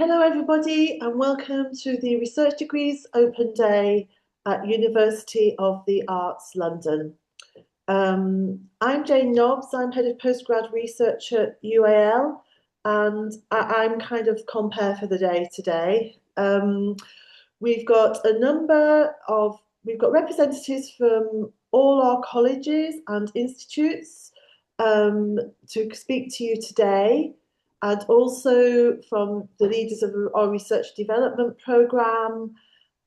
Hello everybody and welcome to the Research Degrees Open Day at University of the Arts London. I'm Jane Nobbs, I'm Head of Postgrad Research at UAL and I'm kind of compere for the day today. We've got representatives from all our colleges and institutes to speak to you today, and also from the leaders of our research development programme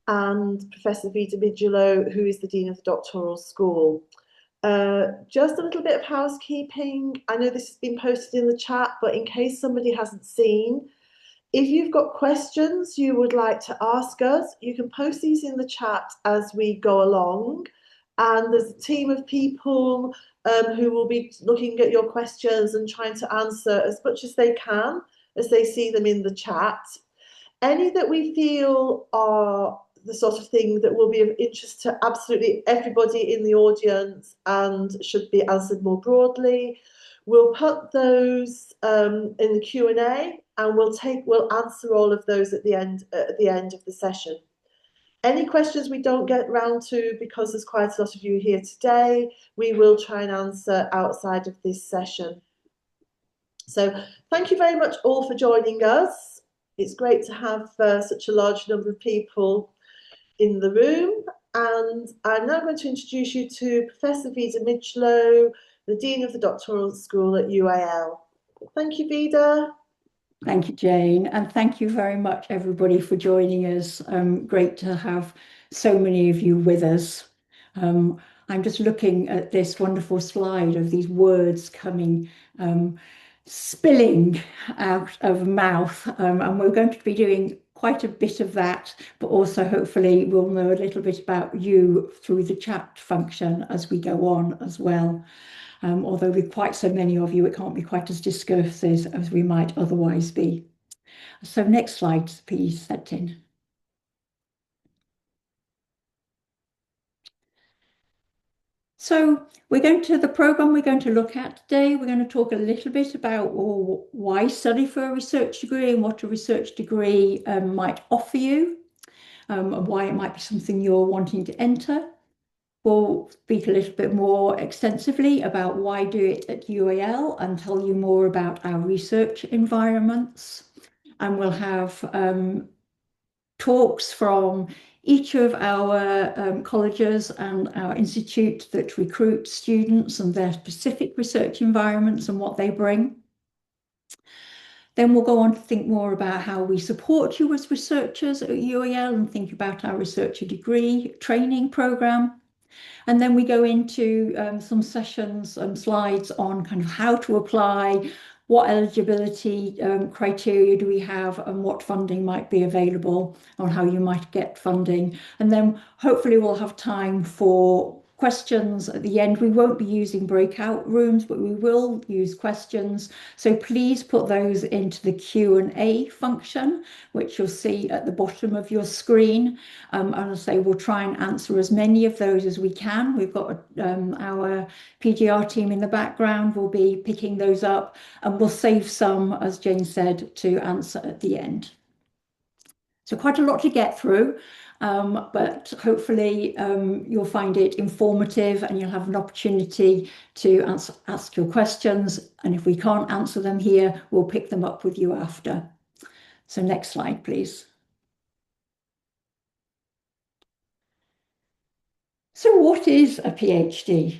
and Professor Vida Midgelow, who is the Dean of the Doctoral School. Just a little bit of housekeeping. I know this has been posted in the chat, but in case somebody hasn't seen, if you've got questions you would like to ask us, you can post these in the chat as we go along. And there's a team of people who will be looking at your questions and trying to answer as much as they can as they see them in the chat. Any that we feel are the sort of thing that will be of interest to absolutely everybody in the audience and should be answered more broadly, we'll put those in the Q&A, and we'll answer all of those at the end of the session. Any questions we don't get round to, because there's quite a lot of you here today, we will try and answer outside of this session. So thank you very much all for joining us. It's great to have such a large number of people in the room. And I'm now going to introduce you to Professor Vida Midgelow, the Dean of the Doctoral School at UAL. Thank you, Vida. Thank you, Jane, and thank you very much, everybody, for joining us. Great to have so many of you with us. I'm just looking at this wonderful slide of these words coming, spilling out of mouth, and we're going to be doing quite a bit of that, but also hopefully we'll know a little bit about you through the chat function as we go on as well. Although with quite so many of you, it can't be quite as discursive as we might otherwise be. So next slide, please, Septin. So we're going to the programme we're going to look at today. We're going to talk a little bit about why study for a research degree and what a research degree might offer you, and why it might be something you're wanting to enter. We'll speak a little bit more extensively about why do it at UAL and tell you more about our research environments. And we'll have talks from each of our colleges and our institute that recruit students and their specific research environments and what they bring. Then we'll go on to think more about how we support you as researchers at UAL and think about our researcher degree training programme. And then we go into some sessions and slides on kind of how to apply, what eligibility criteria do we have, and what funding might be available, or how you might get funding. And then hopefully we'll have time for questions at the end. We won't be using breakout rooms, but we will use questions. So please put those into the Q&A function, which you'll see at the bottom of your screen. And I'll say we'll try and answer as many of those as we can. We've got our PGR team in the background. We'll be picking those up, and we'll save some, as Jane said, to answer at the end. So quite a lot to get through. But hopefully you'll find it informative and you'll have an opportunity to ask your questions. And if we can't answer them here, we'll pick them up with you after. So next slide, please. So what is a PhD?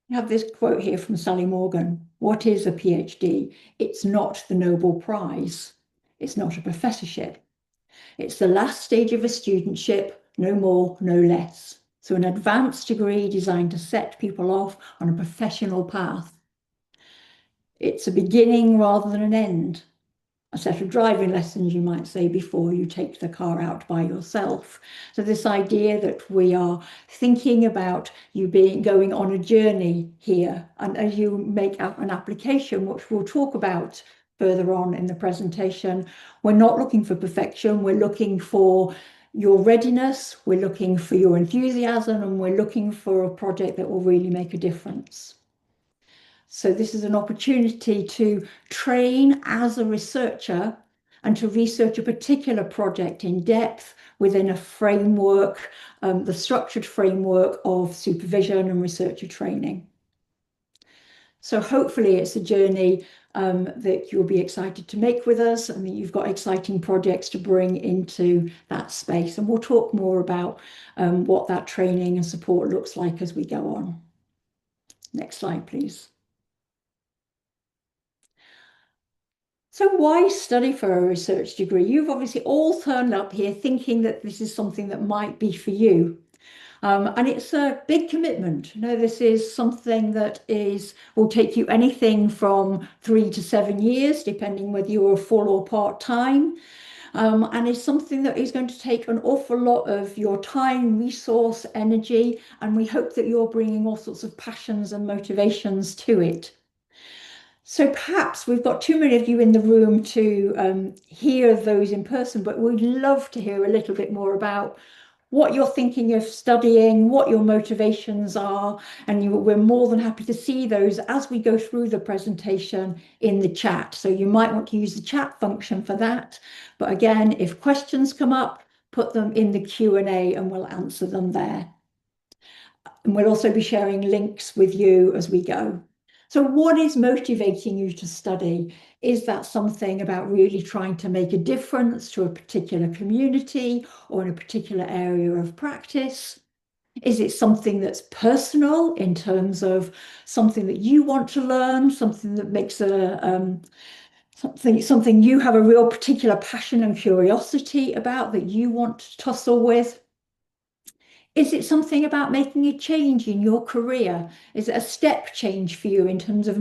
I have this quote here from Sally Morgan. What is a PhD? It's not the Nobel Prize. It's not a professorship. It's the last stage of a studentship, no more, no less. So an advanced degree designed to set people off on a professional path. It's a beginning rather than an end. A set of driving lessons, you might say, before you take the car out by yourself. So this idea that we are thinking about you going on a journey here, and as you make up an application, which we'll talk about further on in the presentation, we're not looking for perfection, we're looking for your readiness, we're looking for your enthusiasm, and we're looking for a project that will really make a difference. So this is an opportunity to train as a researcher and to research a particular project in depth within a framework, the structured framework of supervision and researcher training. So hopefully it's a journey that you'll be excited to make with us, and that you've got exciting projects to bring into that space. And we'll talk more about what that training and support looks like as we go on. Next slide, please. So why study for a research degree? You've obviously all turned up here thinking that this is something that might be for you. And it's a big commitment. You know, this is something that will take you anything from 3 to 7 years, depending whether you're full or part-time. And it's something that is going to take an awful lot of your time, resource, energy, and we hope that you're bringing all sorts of passions and motivations to it. So perhaps we've got too many of you in the room to hear those in person, but we'd love to hear a little bit more about what you're thinking of studying, what your motivations are, and we're more than happy to see those as we go through the presentation in the chat. So you might want to use the chat function for that. But again, if questions come up, put them in the Q&A and we'll answer them there. And we'll also be sharing links with you as we go. So what is motivating you to study? Is that something about really trying to make a difference to a particular community or in a particular area of practice? Is it something that's personal in terms of something that you want to learn, something that makes something you have a real particular passion and curiosity about that you want to tussle with? Is it something about making a change in your career? Is it a step change for you in terms of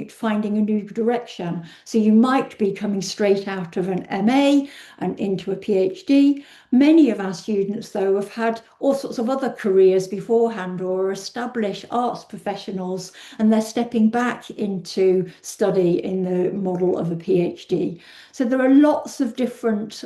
finding a new direction? So you might be coming straight out of an MA and into a PhD. Many of our students, though, have had all sorts of other careers beforehand or are established arts professionals, and they're stepping back into study in the model of a PhD. So there are lots of different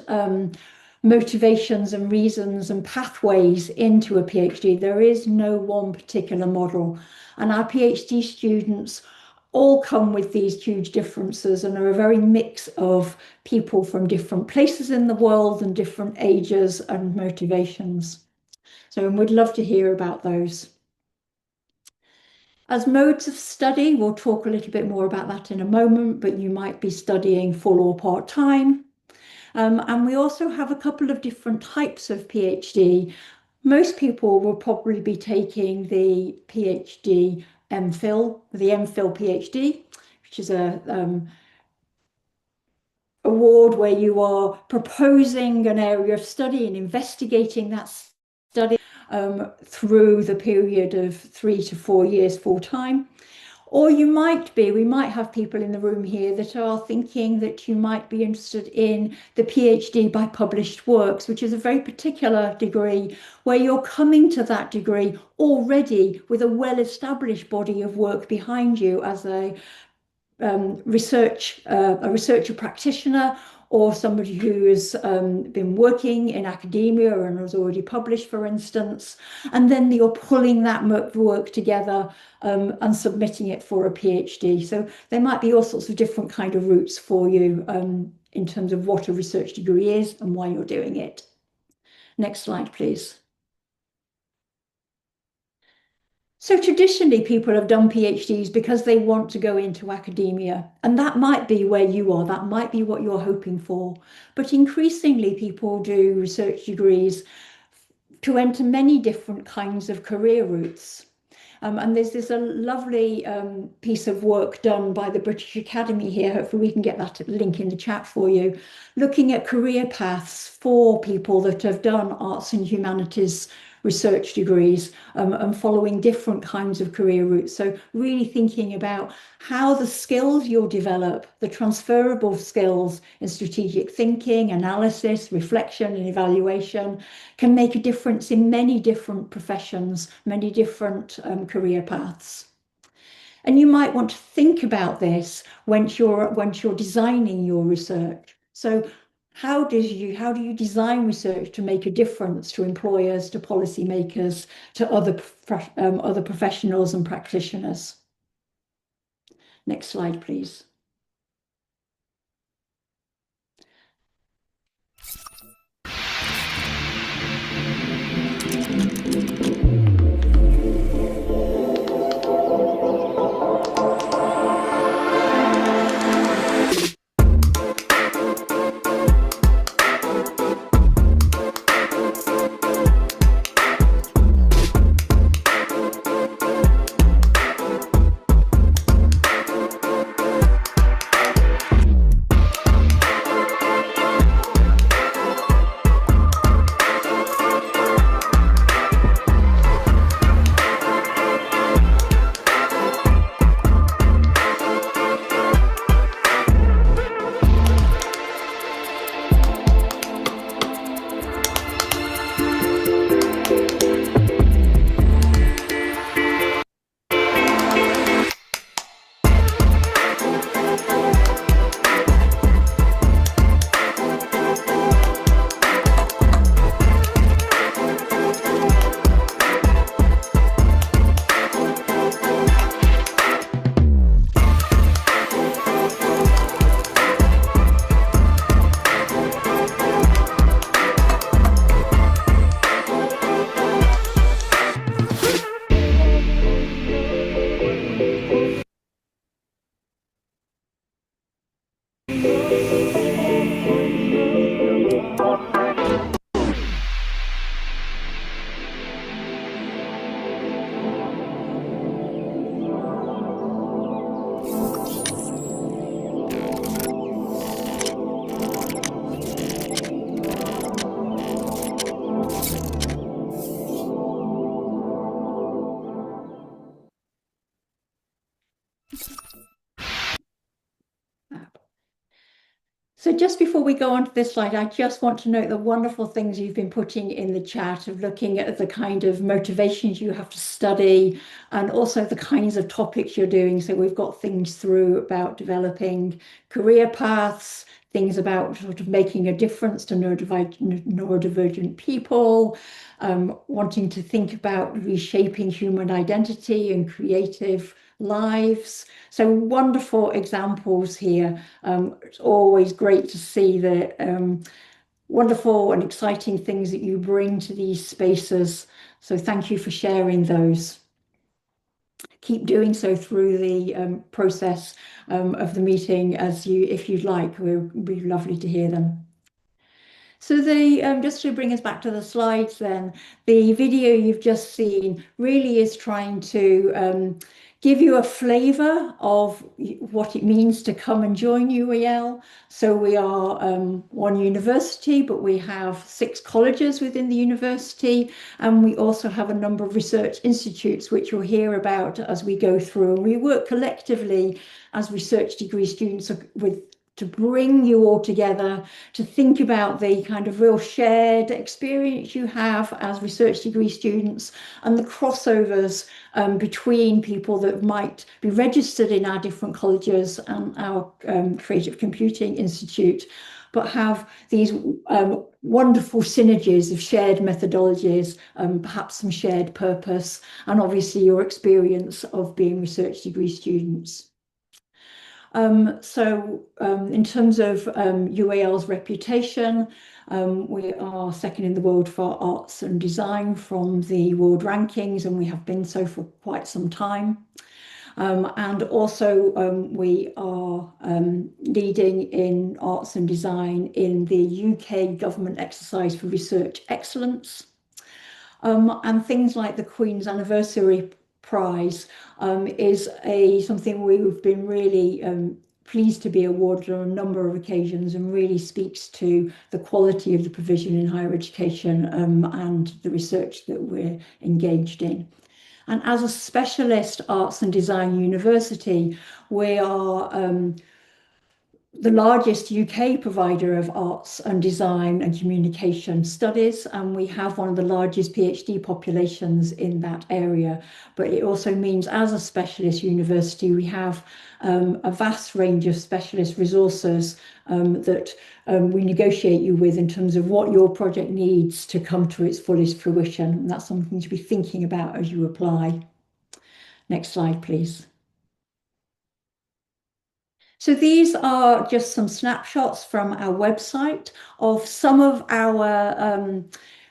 motivations and reasons and pathways into a PhD. There is no one particular model. And our PhD students all come with these huge differences and are a very mix of people from different places in the world and different ages and motivations. So we'd love to hear about those. As modes of study, we'll talk a little bit more about that in a moment, but you might be studying full or part-time. And we also have a couple of different types of PhD. Most people will probably be taking the PhD MPhil, the MPhil PhD, which is a award where you are proposing an area of study and investigating that study through the period of 3 to 4 years full time. Or we might have people in the room here that are thinking that you might be interested in the PhD by published works, which is a very particular degree where you're coming to that degree already with a well-established body of work behind you as a researcher practitioner, or somebody who has been working in academia and has already published, for instance, and then you're pulling that work together and submitting it for a PhD. So there might be all sorts of different kind of routes for you in terms of what a research degree is and why you're doing it. Next slide, please. So traditionally, people have done PhDs because they want to go into academia, and that might be where you are, that might be what you're hoping for. But increasingly, people do research degrees to enter many different kinds of career routes. And there's this a lovely piece of work done by the British Academy here. Hopefully we can get that link in the chat for you, looking at career paths for people that have done arts and humanities research degrees and following different kinds of career routes. So really thinking about how the skills you'll develop, the transferable skills in strategic thinking, analysis, reflection and evaluation can make a difference in many different professions, many different career paths. And you might want to think about this once you're designing your research. So how do you design research to make a difference to employers, to policymakers, to other professionals and practitioners? Next slide, please. So just before we go on to this slide, I just want to note the wonderful things you've been putting in the chat of looking at the kind of motivations you have to study and also the kinds of topics you're doing. So we've got things through about developing career paths, things about sort of making a difference to neurodivergent people, wanting to think about reshaping human identity and creative lives. So wonderful examples here. It's always great to see the wonderful and exciting things that you bring to these spaces. So thank you for sharing those. Keep doing so through the process of the meeting if you'd like. It would be lovely to hear them. So just to bring us back to the slides then, the video you've just seen really is trying to give you a flavour of what it means to come and join UAL. So we are one university, but we have 6 colleges within the university, and we also have a number of research institutes, which you'll hear about as we go through. And we work collectively as research degree students to bring you all together, to think about the kind of real shared experience you have as research degree students and the crossovers between people that might be registered in our different colleges and our Creative Computing Institute, but have these wonderful synergies of shared methodologies, perhaps some shared purpose, and obviously your experience of being research degree students. In terms of UAL's reputation, we are second in the world for arts and design from the world rankings, and we have been so for quite some time. And also we are leading in arts and design in the UK Government Exercise for Research Excellence. And things like the Queen's Anniversary Prize is something we've been really pleased to be awarded on a number of occasions, and really speaks to the quality of the provision in higher education and the research that we're engaged in. And as a specialist arts and design university, we are the largest UK provider of arts and design and communication studies, and we have one of the largest PhD populations in that area. But it also means, as a specialist university, we have a vast range of specialist resources that we negotiate you with in terms of what your project needs to come to its fullest fruition. And that's something to be thinking about as you apply. Next slide, please. So these are just some snapshots from our website of some of our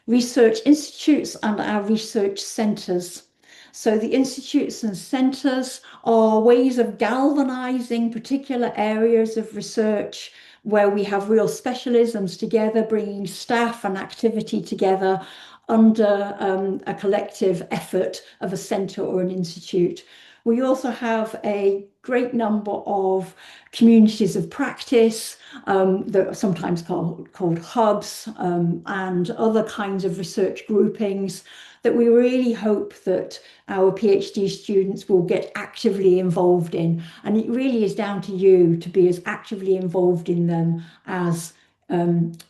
research institutes and our research centres. So the institutes and centres are ways of galvanising particular areas of research where we have real specialisms together, bringing staff and activity together under a collective effort of a centre or an institute. We also have a great number of communities of practice that are sometimes called hubs and other kinds of research groupings that we really hope that our PhD students will get actively involved in. And it really is down to you to be as actively involved in them as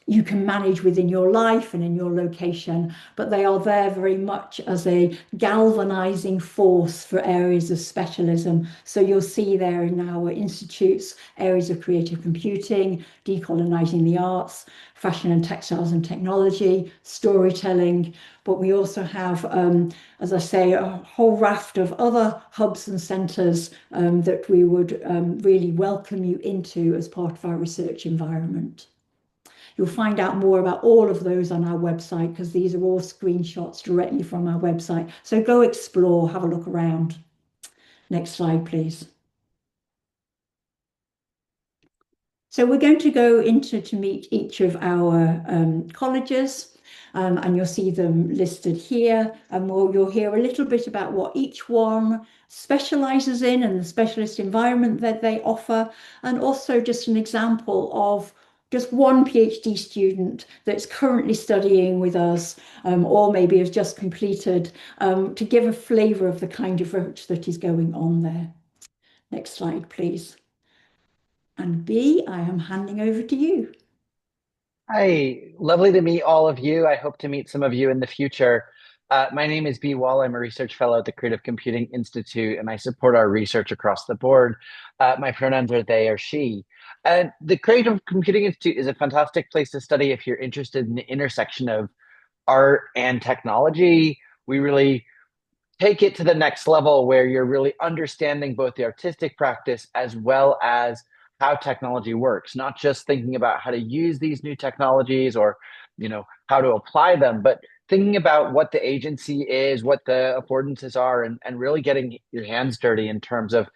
you can manage within your life and in your location, but they are there very much as a galvanizing force for areas of specialism. So you'll see there in our institutes, areas of creative computing, decolonizing the arts, fashion and textiles and technology, storytelling, but we also have, as I say, a whole raft of other hubs and centres that we would really welcome you into as part of our research environment. You'll find out more about all of those on our website, because these are all screenshots directly from our website. So go explore, have a look around. Next slide, please. So we're going to go to meet each of our colleges, and you'll see them listed here. And you'll hear a little bit about what each one specialises in and the specialist environment that they offer, and also just an example of just one PhD student that's currently studying with us, or maybe has just completed, to give a flavour of the kind of research that is going on there. Next slide, please. And B, I am handing over to you. Hi, lovely to meet all of you. I hope to meet some of you in the future. My name is B. Wall. I'm a research fellow at the Creative Computing Institute, and I support our research across the board. My pronouns are they or she. The Creative Computing Institute is a fantastic place to study if you're interested in the intersection of art and technology. We really take it to the next level where you're really understanding both the artistic practice as well as how technology works, not just thinking about how to use these new technologies or, how to apply them, but thinking about what the agency is, what the affordances are, and really getting your hands dirty in terms of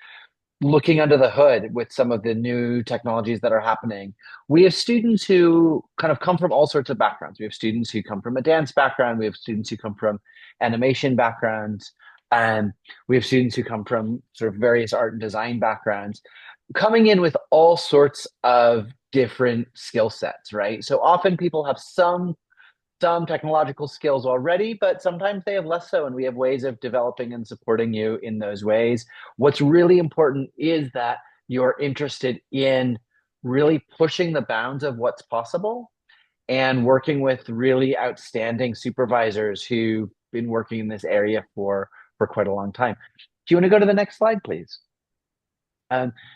looking under the hood with some of the new technologies that are happening. We have students who kind of come from all sorts of backgrounds. We have students who come from a dance background. We have students who come from animation backgrounds. And we have students who come from sort of various art and design backgrounds, coming in with all sorts of different skill sets, right? So often people have some technological skills already, but sometimes they have less so, and we have ways of developing and supporting you in those ways. What's really important is that you're interested in really pushing the bounds of what's possible and working with really outstanding supervisors who've been working in this area for quite a long time. Do you want to go to the next slide, please?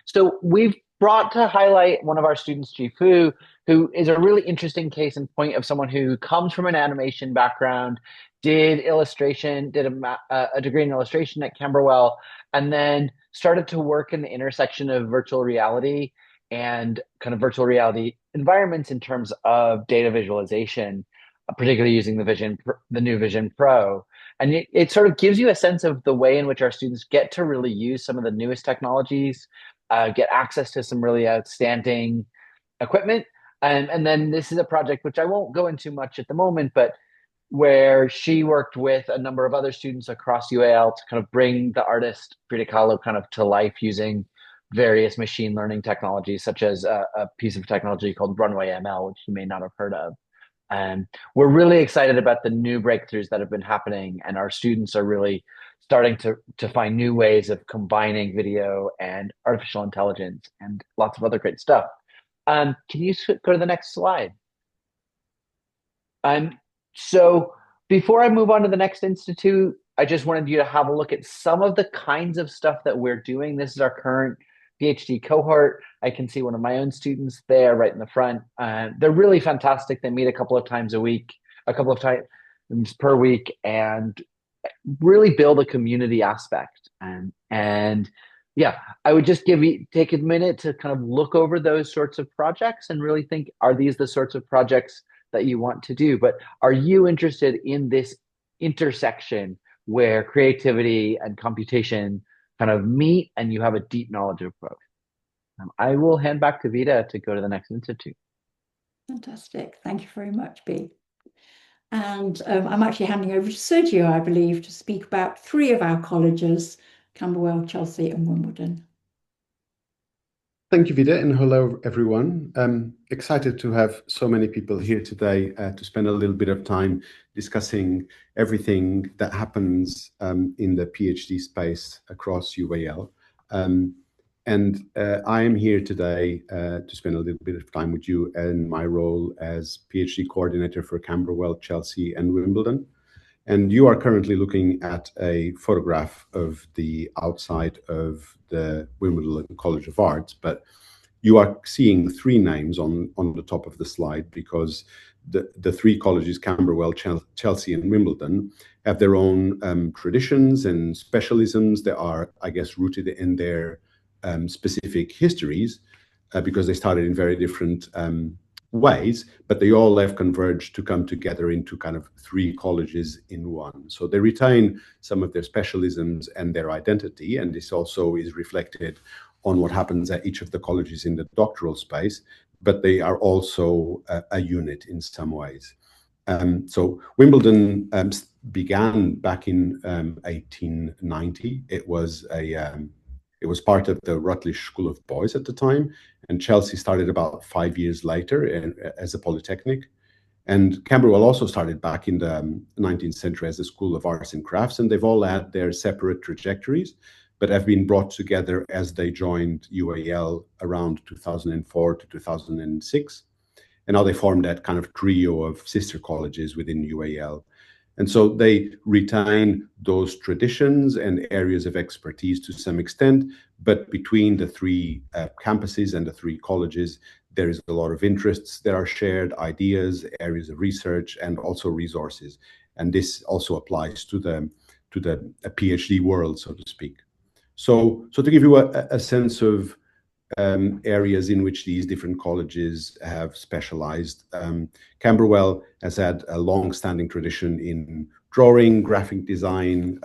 So we've brought to highlight one of our students, Jifu, who is a really interesting case in point of someone who comes from an animation background, did illustration, did a degree in illustration at Camberwell, and then started to work in the intersection of virtual reality and kind of virtual reality environments in terms of data visualization, particularly using the new Vision Pro. And it sort of gives you a sense of the way in which our students get to really use some of the newest technologies, get access to some really outstanding equipment. And then this is a project which I won't go into much at the moment, but where she worked with a number of other students across UAL to kind of bring the artist Frida Kahlo kind of to life using various machine learning technologies, such as a piece of technology called Runway ML, which you may not have heard of. And we're really excited about the new breakthroughs that have been happening, and our students are really starting to find new ways of combining video and artificial intelligence and lots of other great stuff. Can you go to the next slide? So before I move on to the next institute, I just wanted you to have a look at some of the kinds of stuff that we're doing. This is our current PhD cohort. I can see one of my own students there right in the front. They're really fantastic. They meet a couple of times per week, and really build a community aspect. And yeah, I would just take a minute to kind of look over those sorts of projects and really think, are these the sorts of projects that you want to do? But are you interested in this intersection where creativity and computation kind of meet and you have a deep knowledge of both? I will hand back to Vida to go to the next institute. Fantastic. Thank you very much, B. And I'm actually handing over to Sergio, I believe, to speak about three of our colleges, Camberwell, Chelsea and Wimbledon. Thank you, Vida, and hello, everyone. I'm excited to have so many people here today to spend a little bit of time discussing everything that happens in the PhD space across UAL. I am here today to spend a little bit of time with you in my role as PhD coordinator for Camberwell, Chelsea, and Wimbledon. And you are currently looking at a photograph of the outside of the Wimbledon College of Arts, but you are seeing three names on the top of the slide because the three colleges, Camberwell, Chelsea, and Wimbledon, have their own traditions and specialisms that are, I guess, rooted in their specific histories because they started in very different ways, but they all have converged to come together into kind of three colleges in one. So they retain some of their specialisms and their identity, and this also is reflected on what happens at each of the colleges in the doctoral space, but they are also a unit in some ways. So Wimbledon began back in 1890. It was part of the Rutledge School of Boys at the time, and Chelsea started about 5 years later as a polytechnic. And Camberwell also started back in the 19th century as a School of Arts and Crafts, and they've all had their separate trajectories. but have been brought together as they joined UAL around 2004 to 2006. And now they formed that kind of trio of sister colleges within UAL. And so they retain those traditions and areas of expertise to some extent, but between the three campuses and the three colleges, there is a lot of interests that are shared, ideas, areas of research, and also resources. And this also applies to the PhD world, so to speak. So to give you a sense of areas in which these different colleges have specialized. Camberwell has had a long-standing tradition in drawing, graphic design,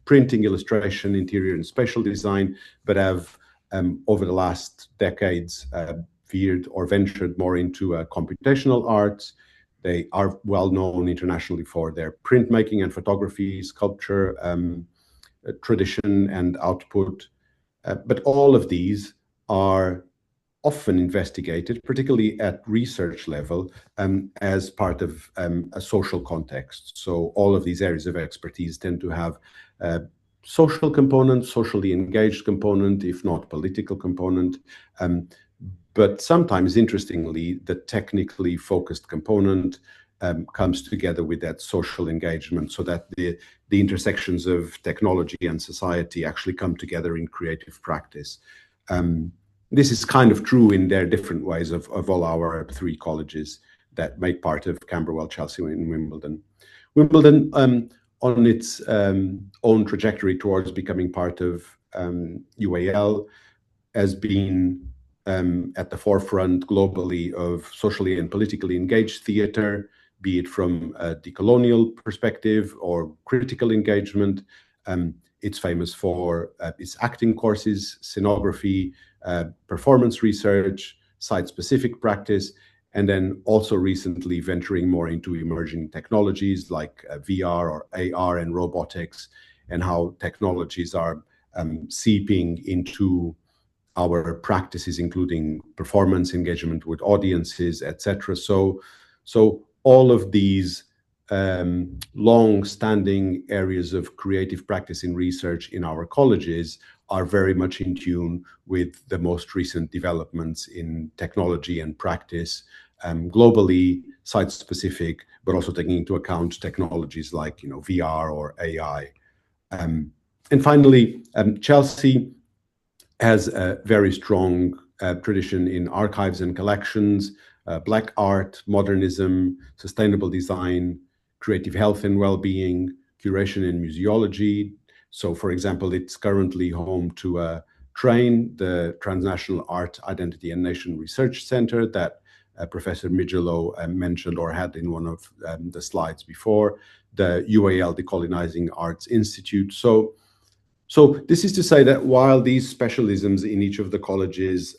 printing, illustration, interior and spatial design, but have over the last decades veered or ventured more into computational arts. They are well known internationally for their printmaking and photography, sculpture, tradition and output. But all of these are often investigated, particularly at research level, as part of a social context. So all of these areas of expertise tend to have a social component, socially engaged component, if not political component. But sometimes, interestingly, the technically focused component comes together with that social engagement, so that the intersections of technology and society actually come together in creative practice. This is kind of true in their different ways of all our three colleges that make part of Camberwell, Chelsea, and Wimbledon. Wimbledon, on its own trajectory towards becoming part of UAL, has been at the forefront globally of socially and politically engaged theatre, be it from a decolonial perspective or critical engagement. It's famous for its acting courses, scenography, performance research, site-specific practice, and then also recently venturing more into emerging technologies like VR or AR and robotics, and how technologies are seeping into our practices, including performance, engagement with audiences, etc. So all of these long-standing areas of creative practice in research in our colleges are very much in tune with the most recent developments in technology and practice, globally, site-specific, but also taking into account technologies like VR or AI. And finally, Chelsea has a very strong tradition in archives and collections, Black art, modernism, sustainable design, creative health and well-being, curation and museology. So, for example, it's currently home to TRAIN, the Transnational Art, Identity and Nation Research Center that Professor Mijelo mentioned or had in one of the slides before, the UAL Decolonizing Arts Institute. So this is to say that while these specialisms in each of the colleges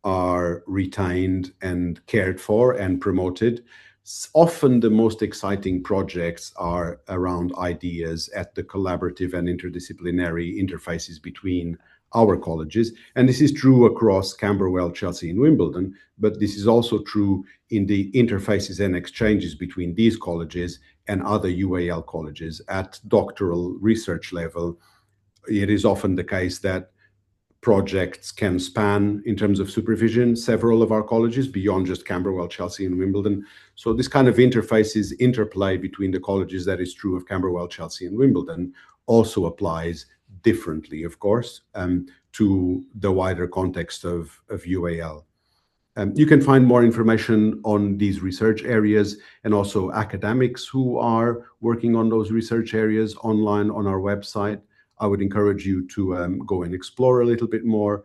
are retained and cared for and promoted, often the most exciting projects are around ideas at the collaborative and interdisciplinary interfaces between our colleges. And this is true across Camberwell, Chelsea, and Wimbledon, but this is also true in the interfaces and exchanges between these colleges and other UAL colleges at doctoral research level. It is often the case that projects can span, in terms of supervision, several of our colleges beyond just Camberwell, Chelsea, and Wimbledon. So this kind of interfaces, interplay between the colleges that is true of Camberwell, Chelsea, and Wimbledon also applies differently, of course, to the wider context of UAL. You can find more information on these research areas and also academics who are working on those research areas online on our website. I would encourage you to go and explore a little bit more,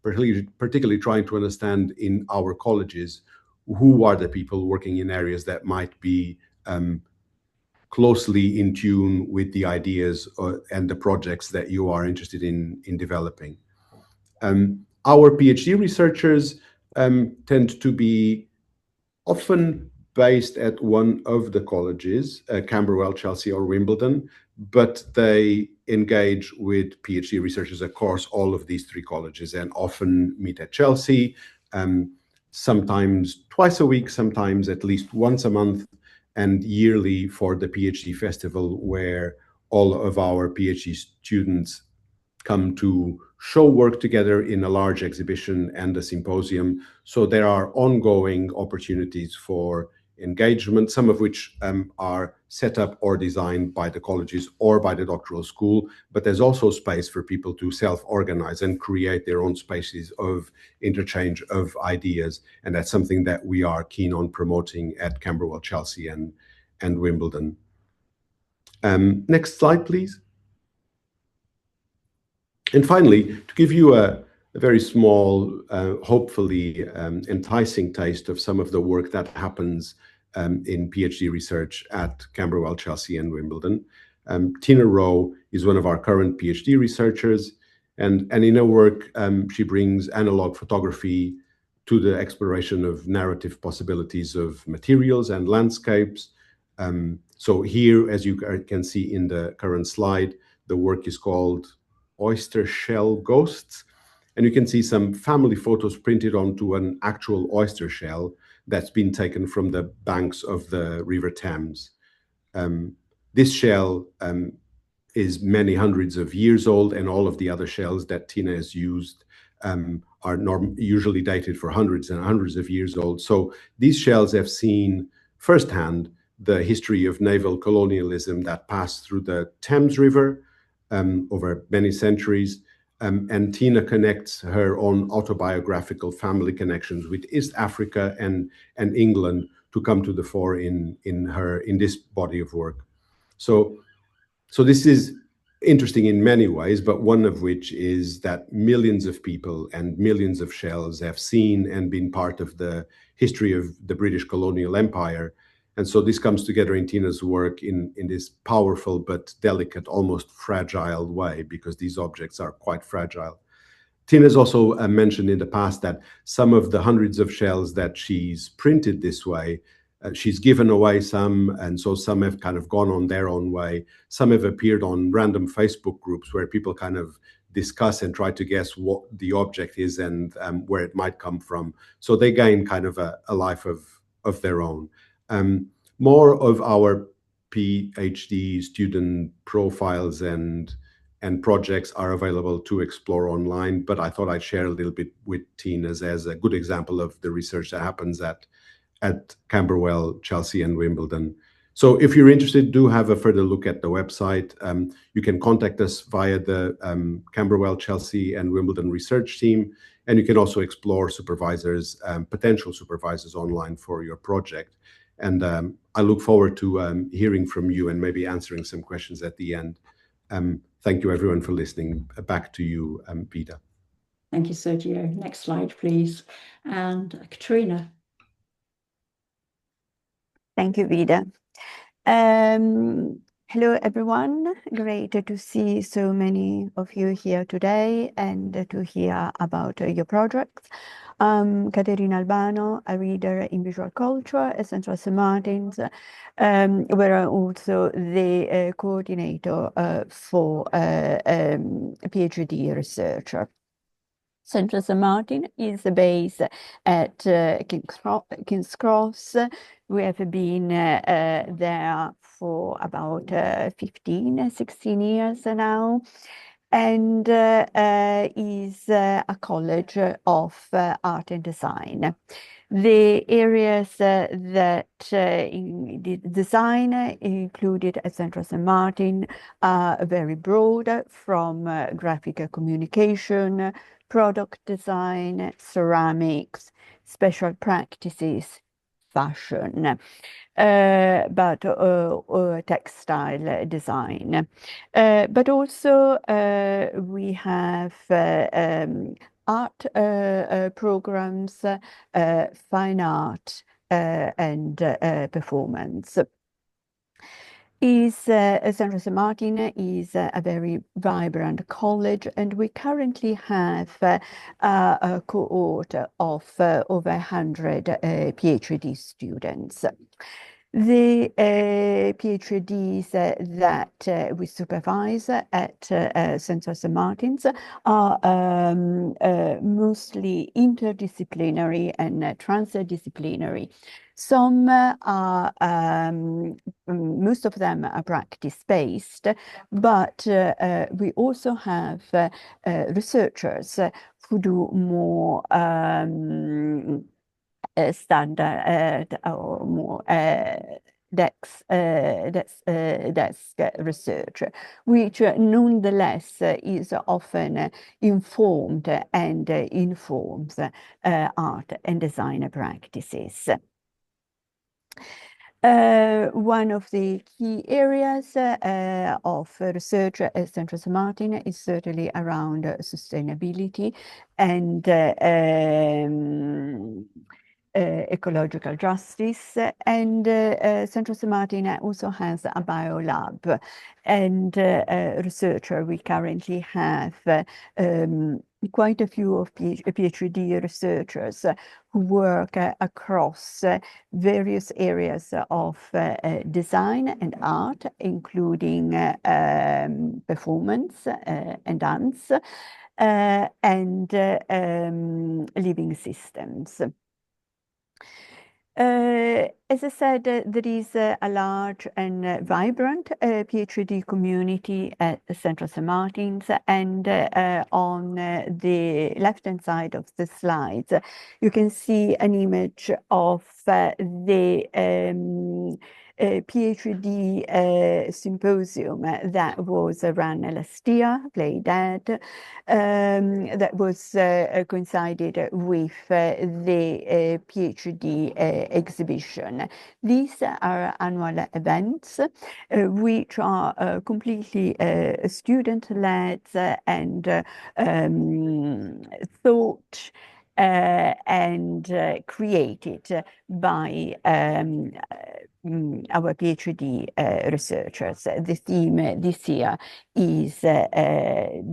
particularly trying to understand in our colleges who are the people working in areas that might be closely in tune with the ideas and the projects that you are interested in developing. Our PhD researchers tend to be often based at one of the colleges, Camberwell, Chelsea, or Wimbledon, but they engage with PhD researchers across all of these three colleges and often meet at Chelsea, sometimes twice a week, sometimes at least once a month, and yearly for the PhD festival, where all of our PhD students come to show work together in a large exhibition and a symposium. So there are ongoing opportunities for engagement, some of which are set up or designed by the colleges or by the doctoral school, but there's also space for people to self-organize and create their own spaces of interchange of ideas. And that's something that we are keen on promoting at Camberwell, Chelsea, and Wimbledon. Next slide, please. And finally, to give you a very small, hopefully enticing taste of some of the work that happens in PhD research at Camberwell, Chelsea, and Wimbledon. Tina Rowe is one of our current PhD researchers, and in her work, she brings analog photography to the exploration of narrative possibilities of materials and landscapes. So here, as you can see in the current slide, the work is called Oyster Shell Ghosts. And you can see some family photos printed onto an actual oyster shell that's been taken from the banks of the River Thames. This shell is many hundreds of years old, and all of the other shells that Tina has used are usually dated for hundreds and hundreds of years old. So these shells have seen firsthand the history of naval colonialism that passed through the Thames River over many centuries. And Tina connects her own autobiographical family connections with East Africa and England to come to the fore in this body of work. So this is interesting in many ways, but one of which is that millions of people and millions of shells have seen and been part of the history of the British colonial empire. And so this comes together in Tina's work in this powerful but delicate, almost fragile way, because these objects are quite fragile. Tina's also mentioned in the past that some of the hundreds of shells that she's printed this way, she's given away some, and so some have kind of gone on their own way. Some have appeared on random Facebook groups where people kind of discuss and try to guess what the object is and where it might come from. So they gain kind of a life of their own. More of our PhD student profiles and projects are available to explore online, but I thought I'd share a little bit with Tina's as a good example of the research that happens at Camberwell, Chelsea, and Wimbledon. So if you're interested, do have a further look at the website. You can contact us via the Camberwell, Chelsea, and Wimbledon research team, and you can also explore supervisors, potential supervisors online for your project. And I look forward to hearing from you and maybe answering some questions at the end. Thank you, everyone, for listening. Back to you, Vida. Thank you, Sergio. Next slide, please. And Katrina. Thank you, Vida. Hello, everyone. Great to see so many of you here today and to hear about your projects. I'm Caterina Albano, a reader in visual culture at Central St. Martin's, where I'm also the coordinator for PhD researcher. Central St. Martin is based at King's Cross. We have been there for about 16 years now, and is a college of art and design. The areas that in the design included at Central St. Martin are very broad, from graphic communication, product design, ceramics, special practices, fashion, but textile design. But also we have art programs, fine art, and performance. Central St. Martin is a very vibrant college, and we currently have a cohort of over 100 PhD students. The PhDs that we supervise at Central St. Martin's are mostly interdisciplinary and transdisciplinary. Some are, most of them are practice-based, but we also have researchers who do more standard or more desk research, which nonetheless is often informed and informs art and design practices. One of the key areas of research at Central St. Martin is certainly around sustainability and ecological justice, and Central St. Martin also has a biolab, and researcher. We currently have quite a few of PhD researchers who work across various areas of design and art, including performance and dance, and living systems. As I said, there is a large and vibrant PhD community at Central St. Martin's, and on the left-hand side of the slides, you can see an image of the PhD symposium that was run last year, Play Dead, that was coincided with the PhD exhibition. These are annual events which are completely student-led and thought and created by our PhD researchers. The theme this year is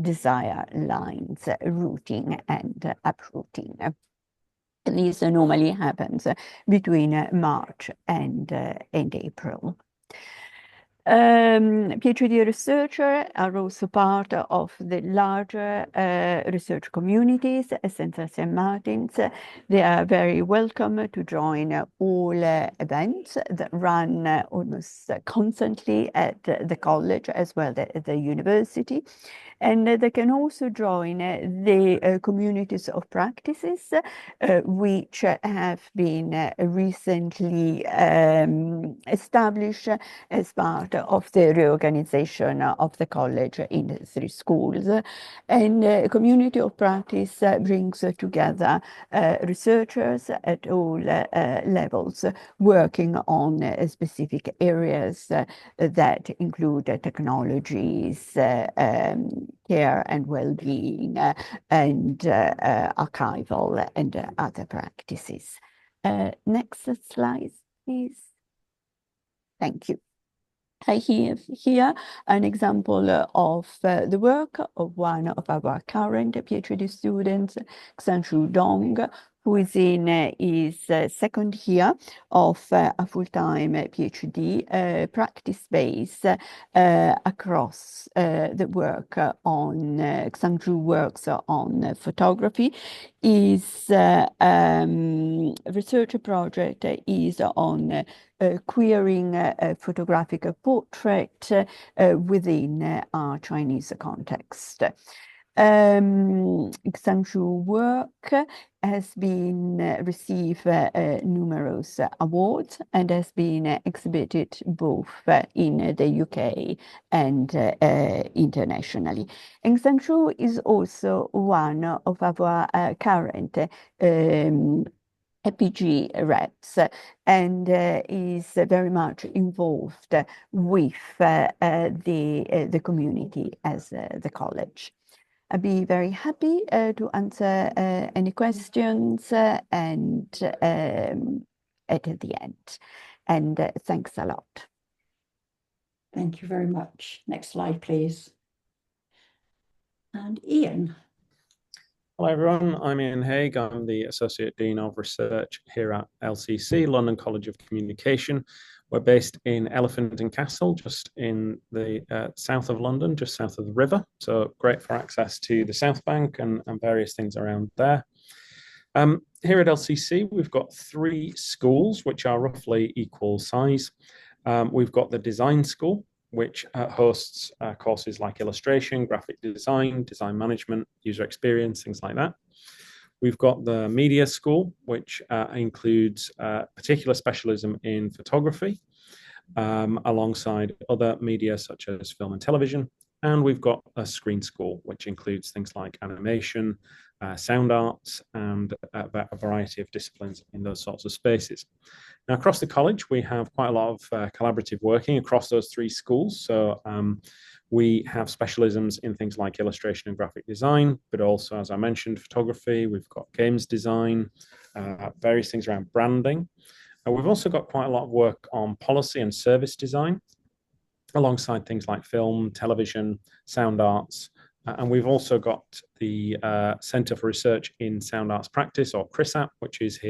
desire lines, rooting and uprooting. This normally happens between March and April. PhD researchers are also part of the larger research communities at Central St. Martin's. They are very welcome to join all events that run almost constantly at the college as well as at the university. And they can also join the communities of practices, which have been recently established as part of the reorganization of the college in 3 schools. And community of practice brings together researchers at all levels, working on specific areas that include technologies, care and well-being, and archival and other practices. Next slide, please. Thank you. I have here an example of the work of one of our current PhD students, Xianshu Dong, who is in his second year of a full-time PhD practice space across the work on Xianshu works on photography. His research project is on queering a photographic portrait within our Chinese context. Xianshu work has been received numerous awards and has been exhibited both in the UK and internationally. And Xianshu is also one of our current PG reps and is very much involved with the community as the college. I'd be very happy to answer any questions and at the end. And thanks a lot. Thank you very much. Next slide, please. And Ian. Hello everyone, I'm Ian Haig. I'm the Associate Dean of Research here at LCC, London College of Communication. We're based in Elephant and Castle, just in the south of London, just south of the river. So great for access to the South Bank and various things around there. Here at LCC, we've got 3 schools, which are roughly equal size. We've got the Design School, which hosts courses like illustration, graphic design, design management, user experience, things like that. We've got the Media School, which includes particular specialism in photography, alongside other media such as film and television. And we've got a Screen School, which includes things like animation, sound arts, and a variety of disciplines in those sorts of spaces. Now, across the college, we have quite a lot of collaborative working across those 3 schools. So we have specialisms in things like illustration and graphic design, but also, as I mentioned, photography. We've got games design, various things around branding. And we've also got quite a lot of work on policy and service design, alongside things like film, television, sound arts. And we've also got the Centre for Research in Sound Arts Practice, or CRISAP, which is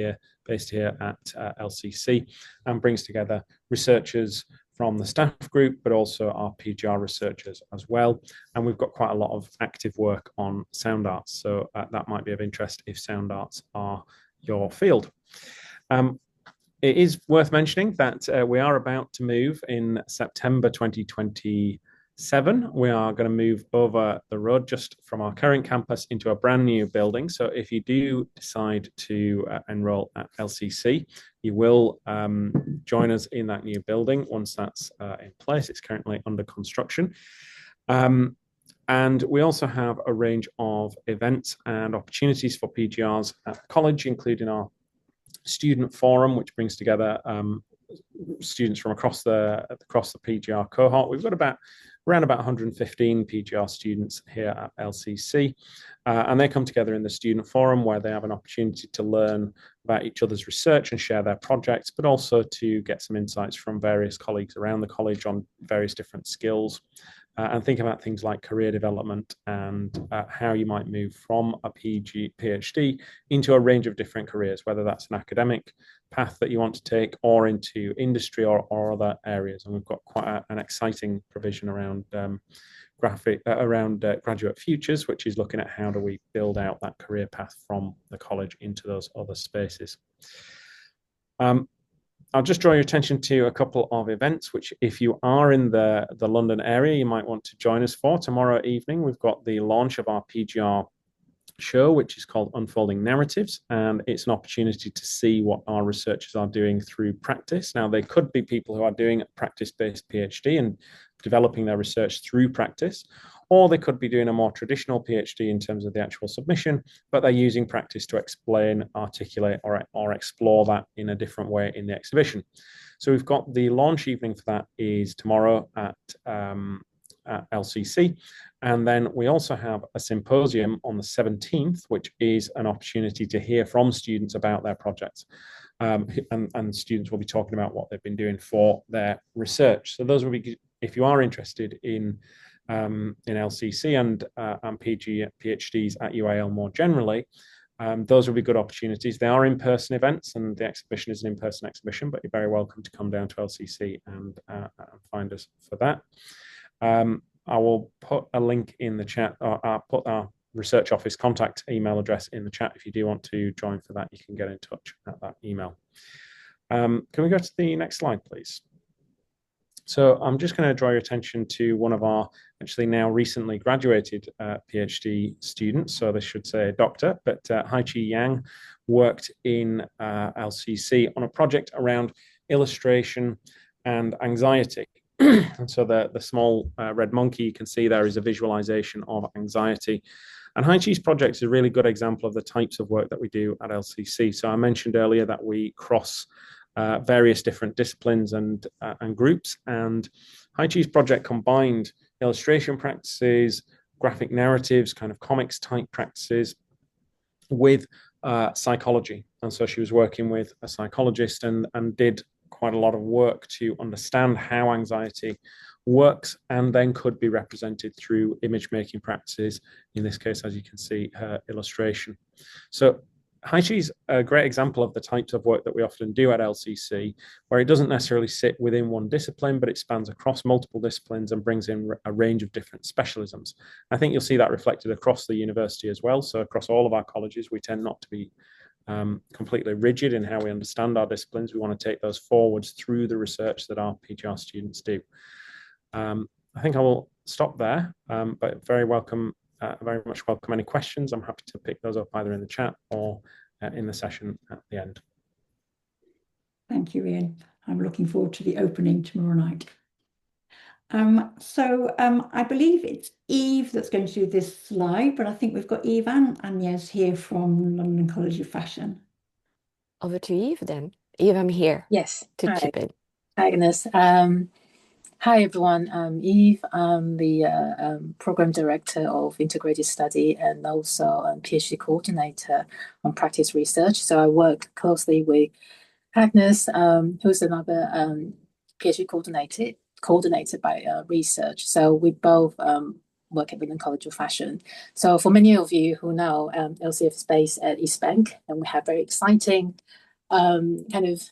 based here at LCC, and brings together researchers from the staff group, but also our PGR researchers as well. And we've got quite a lot of active work on sound arts. So that might be of interest if sound arts are your field. It is worth mentioning that we are about to move in September 2027. We are going to move over the road just from our current campus into a brand new building. So if you do decide to enroll at LCC, you will join us in that new building once that's in place. It's currently under construction. And we also have a range of events and opportunities for PGRs at the college, including our student forum, which brings together students from across the PGR cohort. We've got around about 115 PGR students here at LCC, and they come together in the student forum where they have an opportunity to learn about each other's research and share their projects, but also to get some insights from various colleagues around the college on various different skills, and think about things like career development and how you might move from a PhD into a range of different careers, whether that's an academic path that you want to take or into industry or other areas. And we've got quite an exciting provision around graduate futures, which is looking at how do we build out that career path from the college into those other spaces. I'll just draw your attention to a couple of events, which if you are in the London area, you might want to join us for. Tomorrow evening, we've got the launch of our PGR show, which is called Unfolding Narratives, and it's an opportunity to see what our researchers are doing through practice. Now, they could be people who are doing a practice-based PhD and developing their research through practice, or they could be doing a more traditional PhD in terms of the actual submission, but they're using practice to explain, articulate, or explore that in a different way in the exhibition. So we've got the launch evening for that is tomorrow at LCC. And then we also have a symposium on the 17th, which is an opportunity to hear from students about their projects. And students will be talking about what they've been doing for their research. So those will be, if you are interested in LCC and PhDs at UAL more generally, those will be good opportunities. They are in-person events, and the exhibition is an in-person exhibition, but you're very welcome to come down to LCC and find us for that. I will put a link in the chat, or I'll put our research office contact email address in the chat. If you do want to join for that, you can get in touch at that email. Can we go to the next slide, please? So I'm just going to draw your attention to one of our actually now recently graduated PhD students. So this should say doctor, but Hai-Chi Yang worked in LCC on a project around illustration and anxiety. And so the small red monkey you can see there is a visualization of anxiety. And Hai-Chi's project is a really good example of the types of work that we do at LCC. So I mentioned earlier that we cross various different disciplines and groups. And Hai-Chi's project combined illustration practices, graphic narratives, kind of comics type practices with psychology. And so she was working with a psychologist and did quite a lot of work to understand how anxiety works and then could be represented through image making practices. In this case, as you can see, her illustration. So Haichi's a great example of the types of work that we often do at LCC, where it doesn't necessarily sit within one discipline, but it spans across multiple disciplines and brings in a range of different specialisms. I think you'll see that reflected across the university as well. So across all of our colleges, we tend not to be completely rigid in how we understand our disciplines. We want to take those forwards through the research that our PGR students do. I think I will stop there, but very much welcome any questions. I'm happy to pick those up either in the chat or in the session at the end. Thank you, Ian. I'm looking forward to the opening tomorrow night. I believe it's Eve that's going to do this slide, but I think we've got Eve and Agnes here from London College of Fashion. Over to Eve then. Eve, I'm here. Yes. To chip in. Hi, Agnes. Hi, everyone. I'm Eve. I'm the Program Director of Integrated Study and also PhD Coordinator on Practice Research. So I work closely with Agnes, who's another PhD coordinator by research. So we both work at London College of Fashion. So for many of you who know, LCF is based at East Bank, and we have very exciting kind of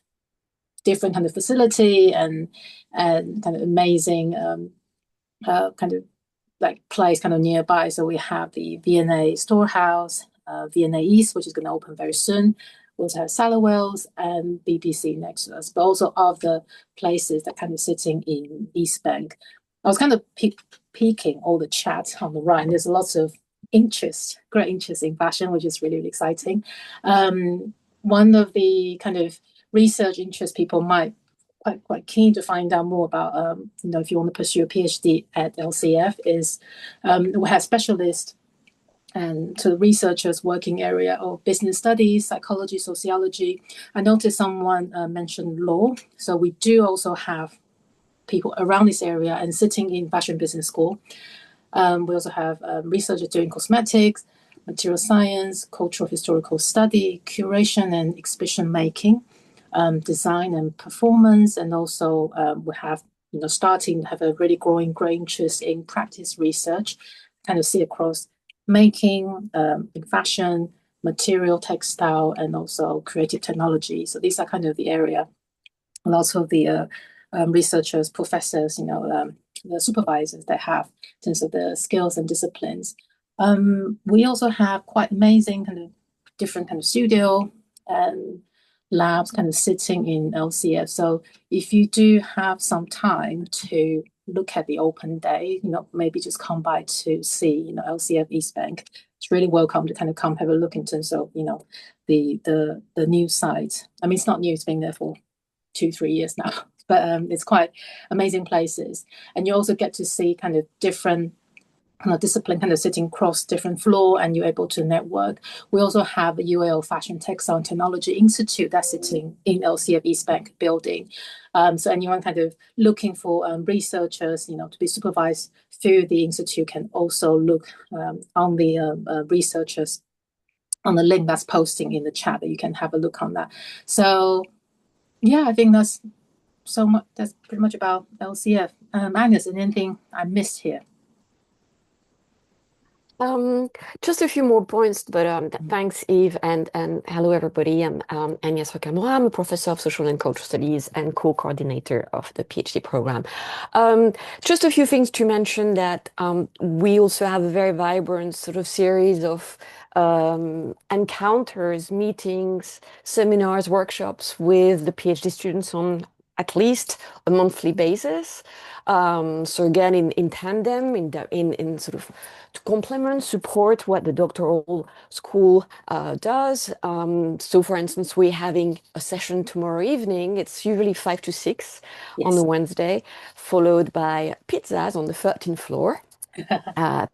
different kind of facility and kind of amazing kind of like place kind of nearby. So we have the V&A Storehouse, V&A East, which is going to open very soon. We also have Salowells and BBC next to us, but also other places that kind of sitting in East Bank. I was kind of peeking all the chat on the right, and there's lots of great interest in fashion, which is really, really exciting. One of the kind of research interest people might quite keen to find out more about, if you want to pursue a PhD at LCF is we have specialists and to the researchers working area of business studies, psychology, sociology. I noticed someone mentioned law. So we do also have people around this area and sitting in fashion business school. We also have researchers doing cosmetics, material science, cultural historical study, curation and exhibition making, design and performance, and also we have starting to have a really growing great interest in practice research, kind of see across making, in fashion, material, textile, and also creative technology. So these are kind of the area. Lots of the researchers, professors, the supervisors that have in terms of the skills and disciplines. We also have quite amazing kind of different kind of studio and labs kind of sitting in LCF. So if you do have some time to look at the open day, maybe just come by to see, LCF East Bank. It's really welcome to kind of come have a look in terms of, the new site. I mean, it's not new, it's been there for 2-3 years now, but it's quite amazing places. And you also get to see kind of different discipline kind of sitting across different floor, and you're able to network. We also have a UAL Fashion Textile and Technology Institute that's sitting in LCF East Bank building. So anyone kind of looking for researchers, to be supervised through the institute can also look on the researchers on the link that's posting in the chat, that you can have a look on that. So yeah, I think that's so much. That's pretty much about LCF. Agnes, anything I missed here? Just a few more points, but thanks, Eve, and hello, everybody. I'm Agnes Recamora. I'm a professor of social and cultural studies and co-coordinator of the PhD program. Just a few things to mention that we also have a very vibrant sort of series of encounters, meetings, seminars, workshops with the PhD students on at least a monthly basis. So again, in tandem, in sort of to complement, support what the doctoral school does. So for instance, we're having a session tomorrow evening. It's usually 5 to 6 on a Wednesday, followed by pizzas on the 13th floor.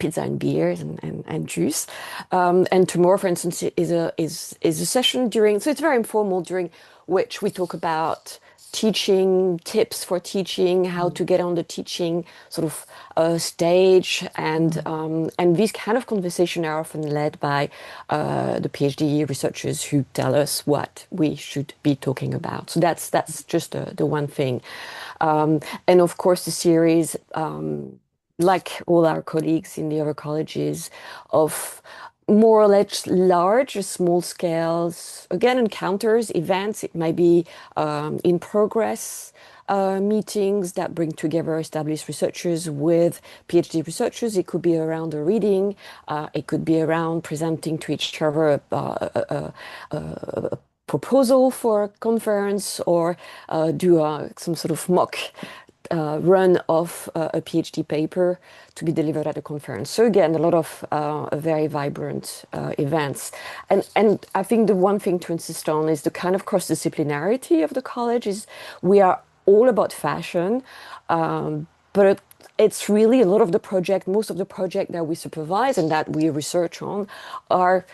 Pizza and beers and juice. And tomorrow, for instance, is a session so it's very informal, during which we talk about teaching, tips for teaching, how to get on the teaching sort of stage, and these kind of conversations are often led by the PhD researchers who tell us what we should be talking about. So that's just the one thing, and of course the series, like all our colleagues in the other colleges, of more or less large or small scales, again, encounters, events. It might be in progress meetings that bring together established researchers with PhD researchers. It could be around a reading. It could be around presenting to each other a proposal for a conference, or do some sort of mock run of a PhD paper to be delivered at a conference. So again, a lot of very vibrant events. And I think the one thing to insist on is the kind of cross-disciplinarity of the college. Is we are all about fashion, but it's really a lot of the project, most of the project that we supervise and that we research on are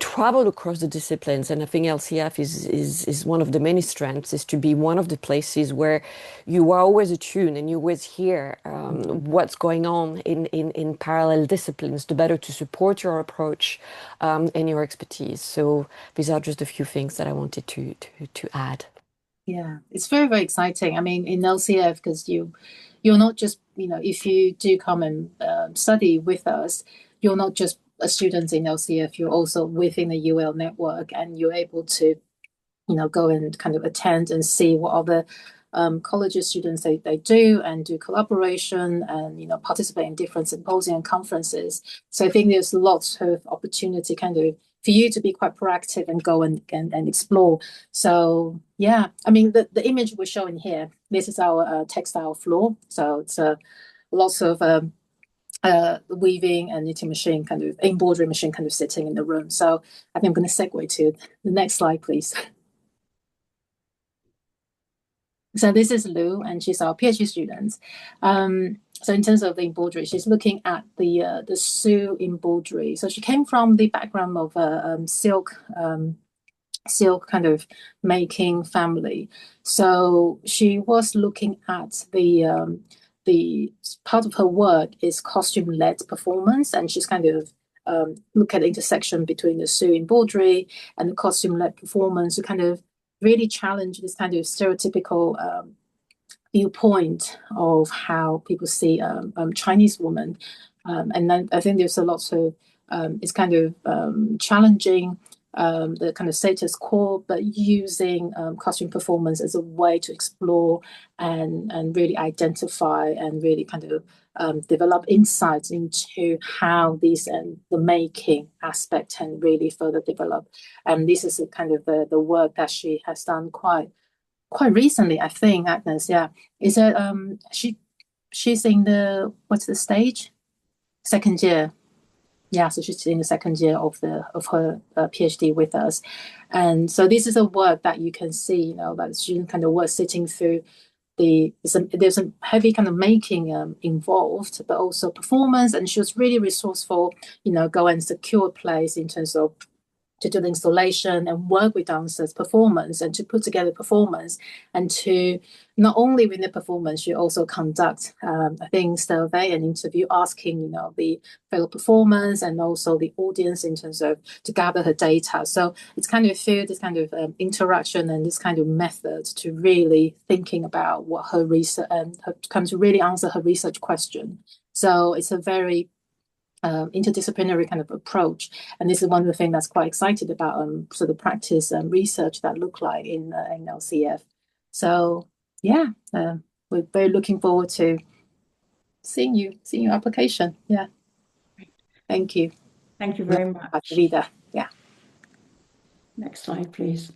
traveled across the disciplines. And I think LCF is one of the many strengths, is to be one of the places where you are always attuned and you always hear what's going on in parallel disciplines, the better to support your approach and your expertise. So these are just a few things that I wanted to add. Yeah, it's very, very exciting. I mean, in LCF, because you're not just, if you do come and study with us, you're not just a student in LCF, you're also within the UAL network, and you're able to, go and kind of attend and see what other colleges students they do, and do collaboration, and, participate in different symposium and conferences. So I think there's lots of opportunity kind of for you to be quite proactive and go and explore. So yeah, I mean, the image we're showing here, this is our textile floor. So it's lots of weaving and knitting machine, kind of embroidery machine kind of sitting in the room. So I think I'm going to segue to the next slide, please. So this is Lou, and she's our PhD student. So in terms of the embroidery, she's looking at the Sioux embroidery. So she came from the background of silk kind of making family. So she was looking at the part of her work is costume-led performance, and she's kind of look at the intersection between the Sioux embroidery and the costume-led performance to kind of really challenge this kind of stereotypical viewpoint of how people see Chinese women. And then I think there's a lot of, it's kind of challenging the kind of status quo, but using costume performance as a way to explore and really identify and really kind of develop insights into how these and the making aspect can really further develop. And this is a kind of the work that she has done quite recently, I think, Agnes. Yeah, is it she's in the, what's the stage? Second year. Yeah, so she's in the second year of her PhD with us, and so this is a work that you can see, that the student kind of was sitting through there's a heavy kind of making involved, but also performance, and she was really resourceful, go and secure a place in terms of to do the installation and work with dancers' performance and to put together performance, and to not only with the performance, you also conduct survey and interview, asking the fellow performers and also the audience in terms of to gather her data. So it's kind of through this kind of interaction and this kind of method to really thinking about what her research and comes to really answer her research question. So it's a very interdisciplinary kind of approach, and this is one of the things that's quite excited about sort of practice and research that look like in LCF. So yeah, we're very looking forward to seeing your application. Yeah, thank you. Thank you very much. Vida. Yeah. Next slide, please.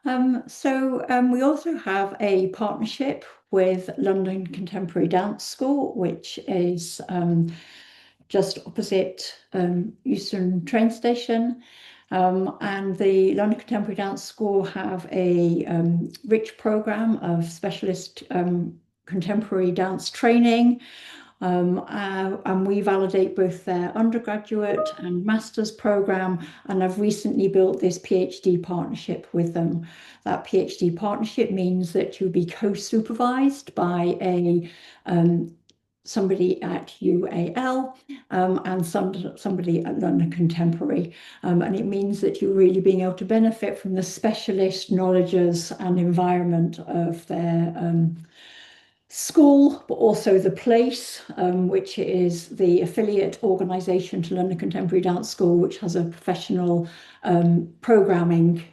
We also have a partnership with London Contemporary Dance School, which is just opposite Euston train station. And the London Contemporary Dance School have a rich program of specialist contemporary dance training. And we validate both their undergraduate and master's program, and I've recently built this PhD partnership with them. That PhD partnership means that you'll be co-supervised by somebody at UAL and somebody at London Contemporary. And it means that you're really being able to benefit from the specialist knowledges and environment of their school, but also the place, which is the affiliate organisation to London Contemporary Dance School, which has a professional programming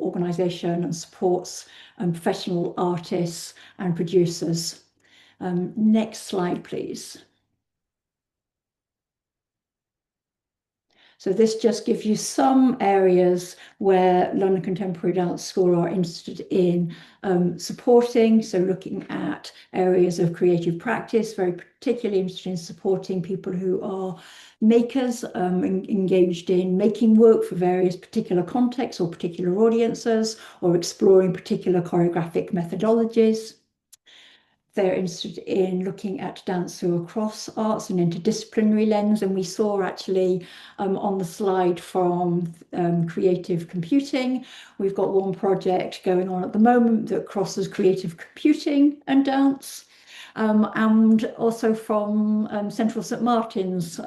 organisation and supports professional artists and producers. Next slide, please. So this just gives you some areas where London Contemporary Dance School are interested in supporting. So looking at areas of creative practice, very particularly interested in supporting people who are makers, engaged in making work for various particular contexts or particular audiences, or exploring particular choreographic methodologies. They're interested in looking at dance through a cross arts and interdisciplinary lens. And we saw actually on the slide from creative computing, we've got one project going on at the moment that crosses creative computing and dance. And also from Central St Martin's,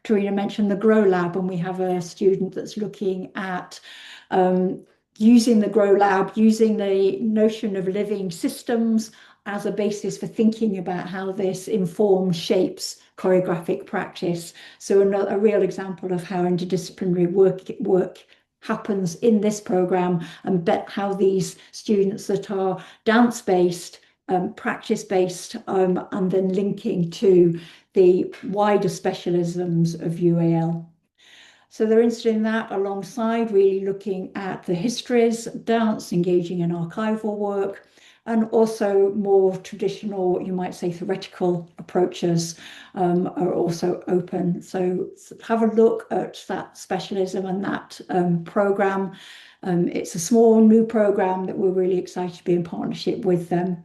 Katerina mentioned the Grow Lab, and we have a student that's looking at using the Grow Lab, using the notion of living systems as a basis for thinking about how this informs, shapes choreographic practice. So a real example of how interdisciplinary work happens in this programme, and how these students that are dance-based, practice-based, and then linking to the wider specialisms of UAL. So they're interested in that, alongside really looking at the histories of dance, engaging in archival work, and also more traditional, you might say, theoretical approaches are also open. So have a look at that specialism and that programme. It's a small new programme that we're really excited to be in partnership with them.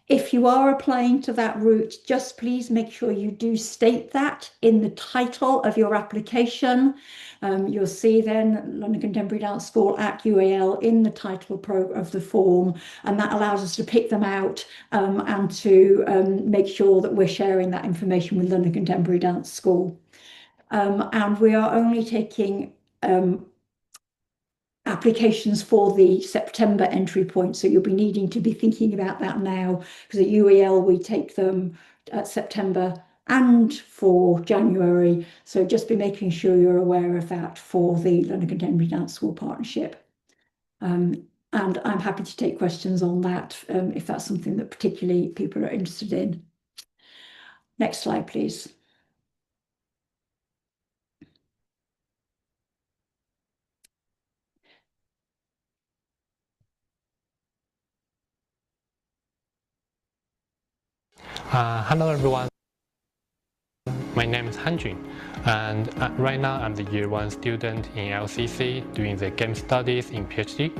If you are applying to that route, just please make sure you do state that in the title of your application. You'll see then London Contemporary Dance School at UAL in the title of the form, and that allows us to pick them out and to make sure that we're sharing that information with London Contemporary Dance School. And we are only taking applications for the September entry point, so you'll be needing to be thinking about that now, because at UAL we take them at September and for January, so just be making sure you're aware of that for the London Contemporary Dance School partnership. And I'm happy to take questions on that if that's something that particularly people are interested in. Next slide, please. Hello everyone, my name is Hanjun, and right now I'm the year 1 student in LCC doing the game studies in PhD,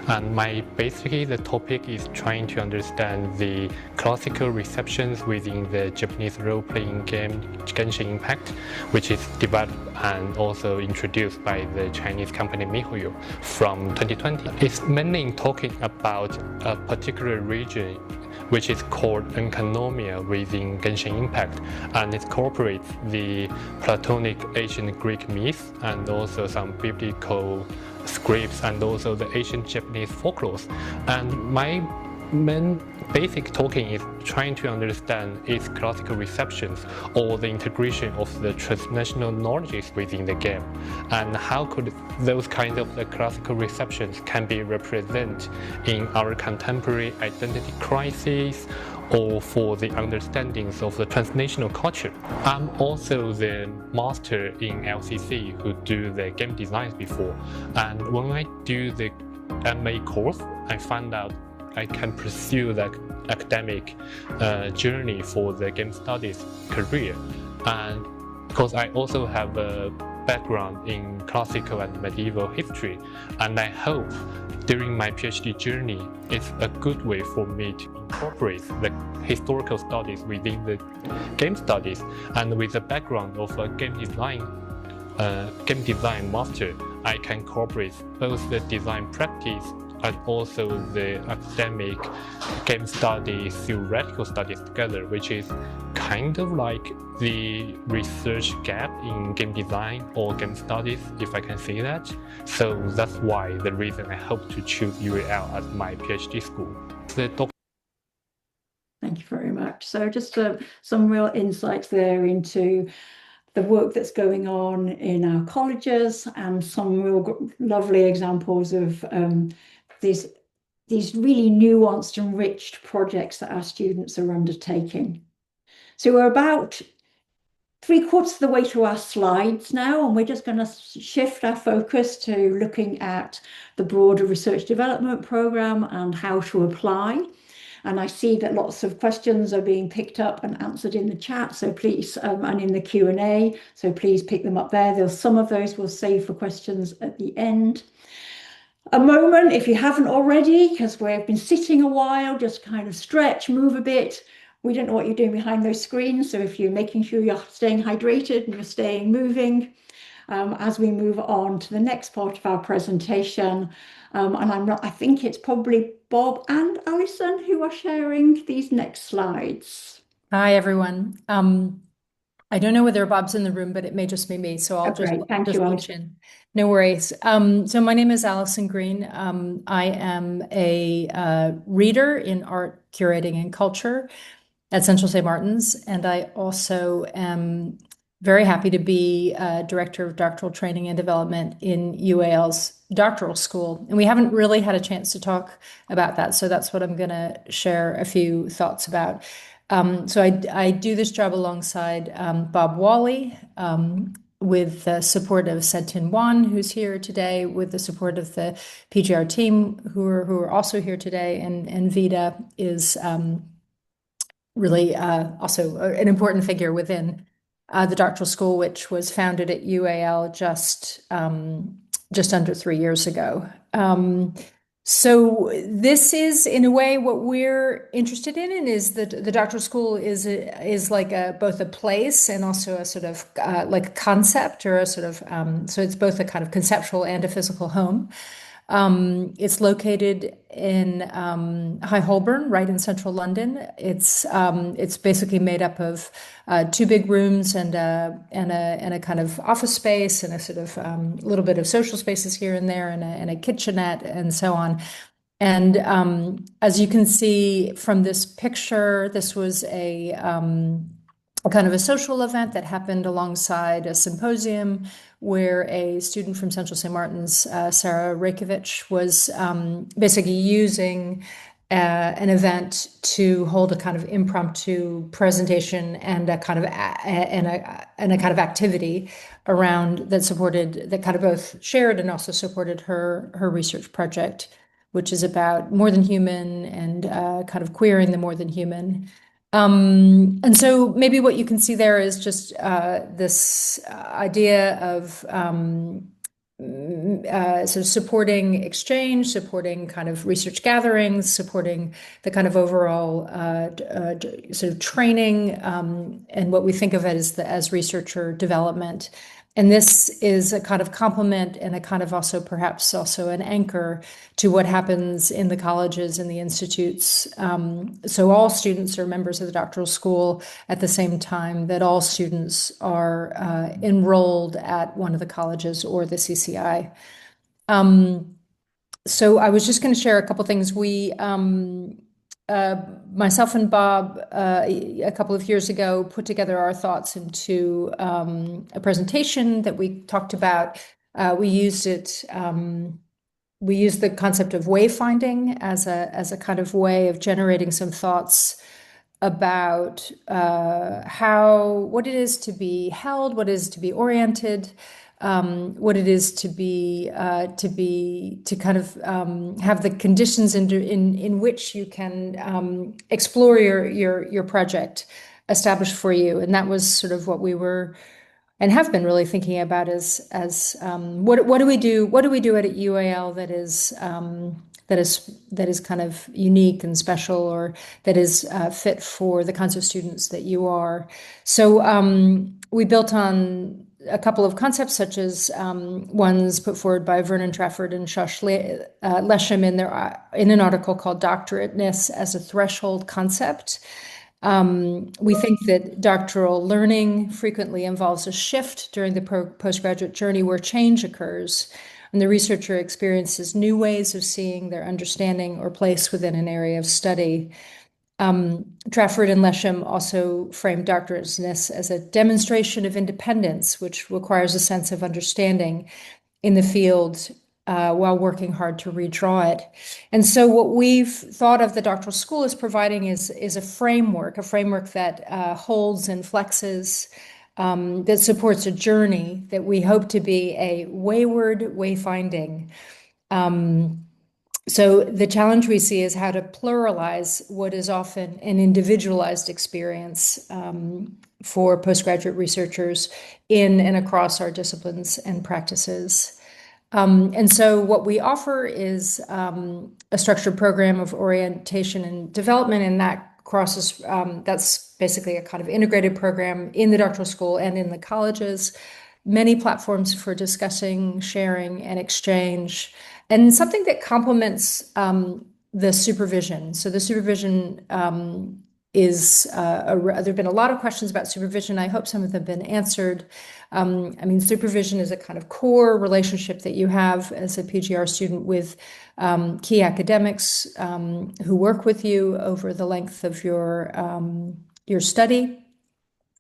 and basically the topic is trying to understand the classical receptions within the Japanese role-playing game Genshin Impact, which is developed and also introduced by the Chinese company MiHoYo from 2020. It's mainly talking about a particular region which is called Enconomia within Genshin Impact, and it incorporates the Platonic ancient Greek myths and also some biblical scripts and also the ancient Japanese folklores. And my main basic talking is trying to understand its classical receptions or the integration of the transnational knowledges within the game, and how could those kinds of the classical receptions can be represented in our contemporary identity crisis or for the understandings of the transnational culture. I'm also the master in LCC who do the game designs before, and when I do the MA course, I found out I can pursue the academic journey for the game studies career, and because I also have a background in classical and medieval history, and I hope during my PhD journey it's a good way for me to incorporate the historical studies within the game studies, and with the background of a game design master, I can incorporate both the design practice and also the academic game studies, theoretical studies together, which is kind of like the research gap in game design or game studies, if I can say that. So that's why the reason I hope to choose UAL as my PhD school. Thank impact. So just some real insights there into the work that's going on in our colleges, and some real lovely examples of these really nuanced, enriched projects that our students are undertaking. So we're about 3/4 of the way through our slides now, and we're just going to shift our focus to looking at the broader research development program and how to apply. And I see that lots of questions are being picked up and answered in the chat, so please, and in the Q&A, so please pick them up there. Some of those we'll save for questions at the end. A moment, if you haven't already, because we've been sitting a while, just kind of stretch, move a bit. We don't know what you're doing behind those screens, so if you're making sure you're staying hydrated and you're staying moving, as we move on to the next part of our presentation. And I think it's probably Bob and Alison who are sharing these next slides. Hi, everyone. I don't know whether Bob's in the room, but it may just be me, so I'll just pitch in. No worries. So my name is Alison Green. I am a reader in art, curating, and culture at Central St. Martin's, and I also am very happy to be Director of Doctoral Training and Development in UAL's Doctoral School. And we haven't really had a chance to talk about that, so that's what I'm going to share a few thoughts about. So I do this job alongside Bob Wally, with the support of Sedtin Wan, who's here today, with the support of the PGR team, who are also here today, and Vida is really also an important figure within the Doctoral School, which was founded at UAL just under 3 years ago. So this is, in a way, what we're interested in, and is that the Doctoral School is like both a place and also a sort of like a concept, or a sort of so it's both a kind of conceptual and a physical home. It's located in High Holborn, right in central London. It's basically made up of 2 big rooms and a kind of office space, and a sort of little bit of social spaces here and there, and a kitchenette, and so on. And as you can see from this picture, this was a kind of a social event that happened alongside a symposium where a student from Central St. Martin's, Sarah Rakovich, was basically using an event to hold a kind of impromptu presentation and a kind of activity around that kind of both shared and also supported her research project, which is about more than human and kind of queering the more than human. And so maybe what you can see there is just this idea of sort of supporting exchange, supporting kind of research gatherings, supporting the kind of overall sort of training, and what we think of it as researcher development. And this is a kind of complement and a kind of also perhaps also an anchor to what happens in the colleges and the institutes. So all students are members of the doctoral school at the same time that all students are enrolled at one of the colleges or the CCI. So I was just going to share a couple things. Myself and Bob, a couple of years ago, put together our thoughts into a presentation that we talked about. We used the concept of wayfinding as a kind of way of generating some thoughts about what it is to be held, what it is to be oriented, what it is to kind of have the conditions in which you can explore your project established for you. And that was sort of what we were and have been really thinking about as what do we do at UAL that is kind of unique and special, or that is fit for the kinds of students that you are. So we built on a couple of concepts, such as ones put forward by Vernon Trafford and Josh Lesham in an article called "Doctorateness as a Threshold Concept." We think that doctoral learning frequently involves a shift during the postgraduate journey where change occurs, and the researcher experiences new ways of seeing their understanding or place within an area of study. Trafford and Lesham also framed doctorateness as a demonstration of independence, which requires a sense of understanding in the field while working hard to redraw it. And so what we've thought of the doctoral school as providing is a framework that holds and flexes, that supports a journey that we hope to be a wayward wayfinding. So the challenge we see is how to pluralize what is often an individualized experience for postgraduate researchers in and across our disciplines and practices. And so what we offer is a structured program of orientation and development, and that crosses, that's basically a kind of integrated program in the doctoral school and in the colleges, many platforms for discussing, sharing, and exchange, and something that complements the supervision. So the supervision is, there have been a lot of questions about supervision. I hope some of them have been answered. I mean, supervision is a kind of core relationship that you have as a PGR student with key academics who work with you over the length of your study.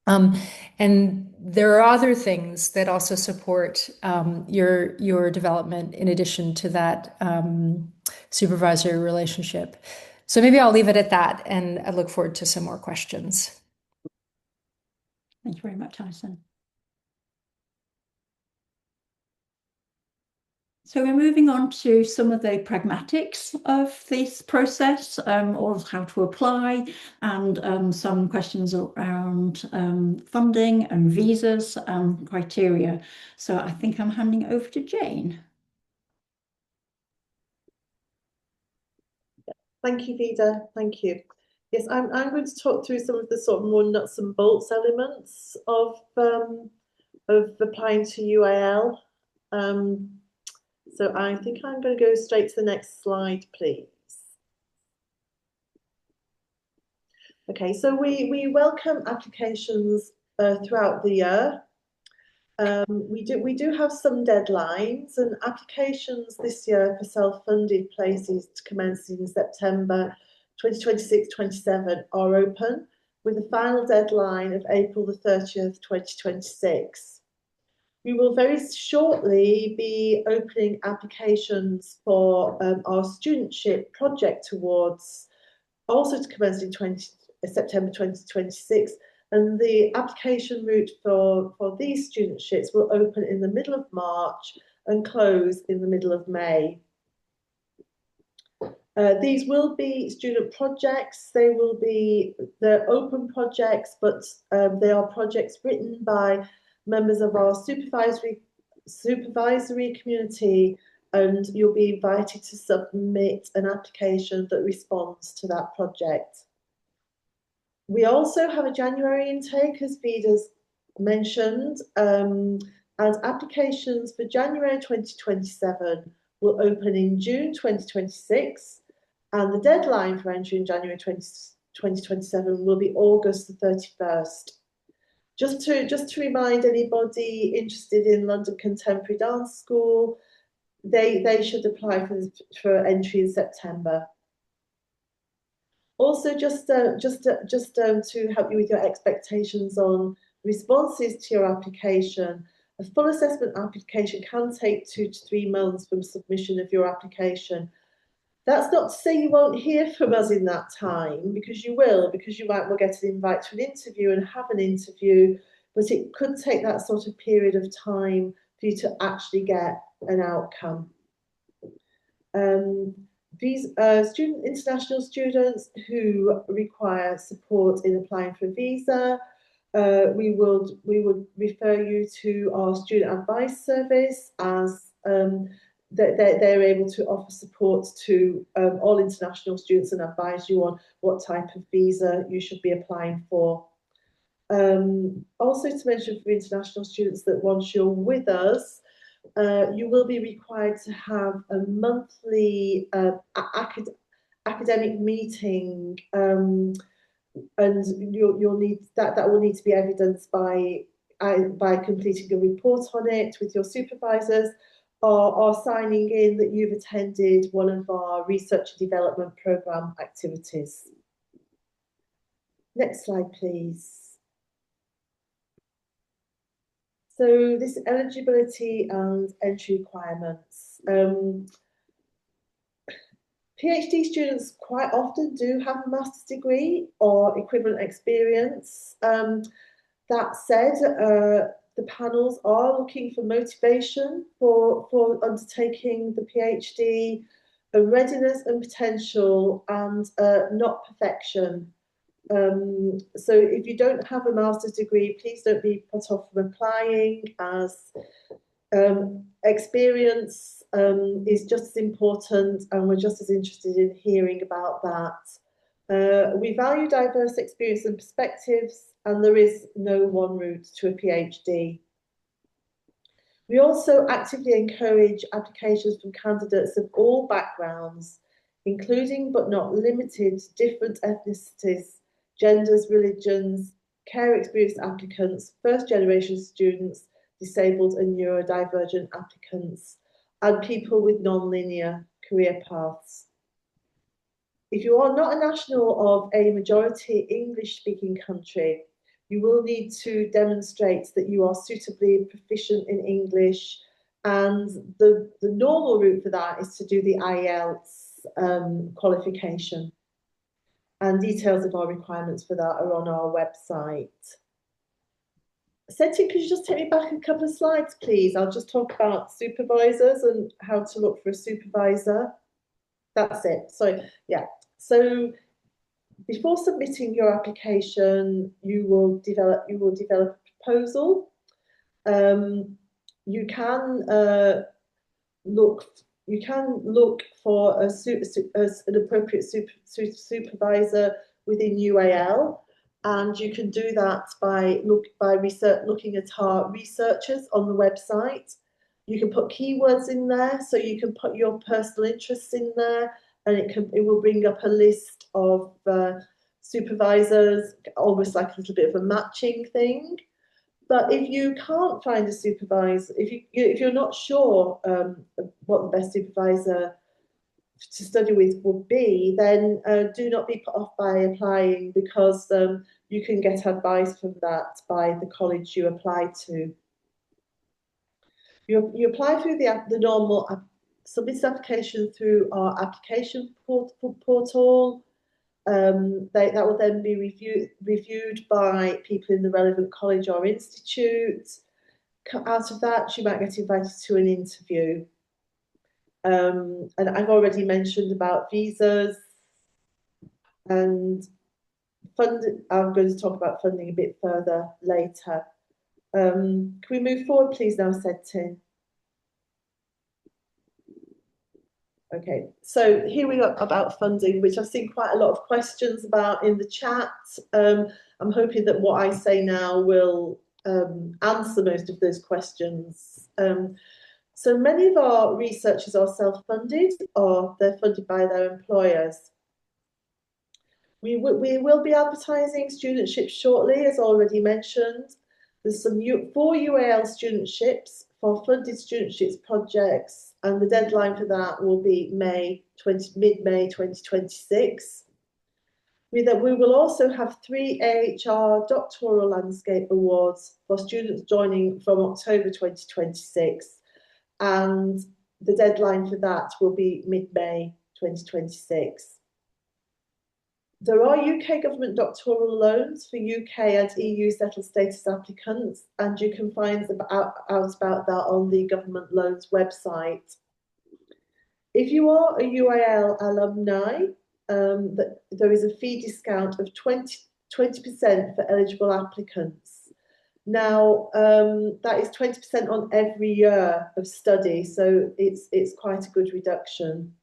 And there are other things that also support your development in addition to that supervisory relationship. So maybe I'll leave it at that, and I look forward to some more questions. Thank you very much, Alison. So we're moving on to some of the pragmatics of this process, or how to apply, and some questions around funding and visas and criteria. So I think I'm handing over to Jane. Thank you, Vida. Thank you. Yes, I'm going to talk through some of the sort of more nuts and bolts elements of applying to UAL. So I think I'm going to go straight to the next slide, please. Okay, so we welcome applications throughout the year. We do have some deadlines, and applications this year for self-funded places commencing in September 2026-27 are open, with a final deadline of April the 30th, 2026. We will very shortly be opening applications for our studentship project awards, also to commence in September 2026. And the application route for these studentships will open in the middle of March and close in the middle of May. These will be student projects. They're open projects, but they are projects written by members of our supervisory community, and you'll be invited to submit an application that responds to that project. We also have a January intake, as Vida's mentioned, and applications for January 2027 will open in June 2026, and the deadline for entry in January 2027 will be August the 31st. Just to remind anybody interested in London Contemporary Dance School, they should apply for entry in September. Also, just to help you with your expectations on responses to your application, a full assessment application can take 2 to 3 months from submission of your application. That's not to say you won't hear from us in that time, because you will, because you might well get an invite to an interview and have an interview, but it could take that sort of period of time for you to actually get an outcome. These international students who require support in applying for a visa, we would refer you to our student advice service, as they're able to offer support to all international students and advise you on what type of visa you should be applying for. Also to mention for international students that once you're with us, you will be required to have a monthly academic meeting, and you'll need that will need to be evidenced by completing a report on it with your supervisors, or signing in that you've attended one of our research and development programme activities. Next slide, please. So this eligibility and entry requirements. PhD students quite often do have a master's degree or equivalent experience. That said, the panels are looking for motivation for undertaking the PhD, a readiness and potential, and not perfection. So if you don't have a master's degree, please don't be put off from applying, as experience is just as important, and we're just as interested in hearing about that. We value diverse experience and perspectives, and there is no one route to a PhD. We also actively encourage applications from candidates of all backgrounds, including but not limited to different ethnicities, genders, religions, care experienced applicants, first generation students, disabled and neurodivergent applicants, and people with non-linear career paths. If you are not a national of a majority English-speaking country, you will need to demonstrate that you are suitably proficient in English, and the normal route for that is to do the IELTS qualification. And details of our requirements for that are on our website. Setting, could you just take me back a couple of slides, please? I'll just talk about supervisors and how to look for a supervisor. That's it. So, yeah. So before submitting your application, you will develop a proposal. You can look for an appropriate supervisor within UAL, and you can do that by looking at our researchers on the website. You can put keywords in there, so you can put your personal interests in there, and it will bring up a list of supervisors, almost like a little bit of a matching thing. But if you can't find a supervisor, if you're not sure what the best supervisor to study with would be, then do not be put off by applying, because you can get advice from that by the college you apply to. You apply through the normal submit application through our application portal. That will then be reviewed by people in the relevant college or institute. Out of that, you might get invited to an interview. And I've already mentioned about visas and funding. I'm going to talk about funding a bit further later. Can we move forward, please, now, Sedtin? Okay, so here we are about funding, which I've seen quite a lot of questions about in the chat. I'm hoping that what I say now will answer most of those questions. So many of our researchers are self-funded, or they're funded by their employers. We will be advertising studentships shortly, as already mentioned. There's 4 UAL studentships for funded studentships projects, and the deadline for that will be mid-May 2026. We will also have 3 AHR Doctoral Landscape Awards for students joining from October 2026, and the deadline for that will be mid-May 2026. There are UK government doctoral loans for UK and EU settled status applicants, and you can find out about that on the government loans website. If you are a UAL alumni, there is a fee discount of 20% for eligible applicants. Now, that is 20% on every year of study, so it's quite a good reduction.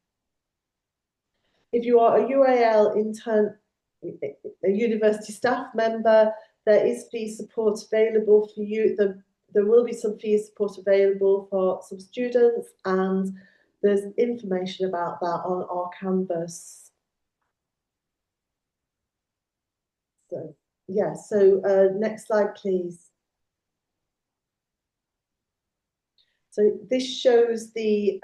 If you are a UAL intern, a university staff member, there is fee support available for you. There will be some fee support available for some students, and there's information about that on our canvas. So, yeah, so next slide, please. So this shows the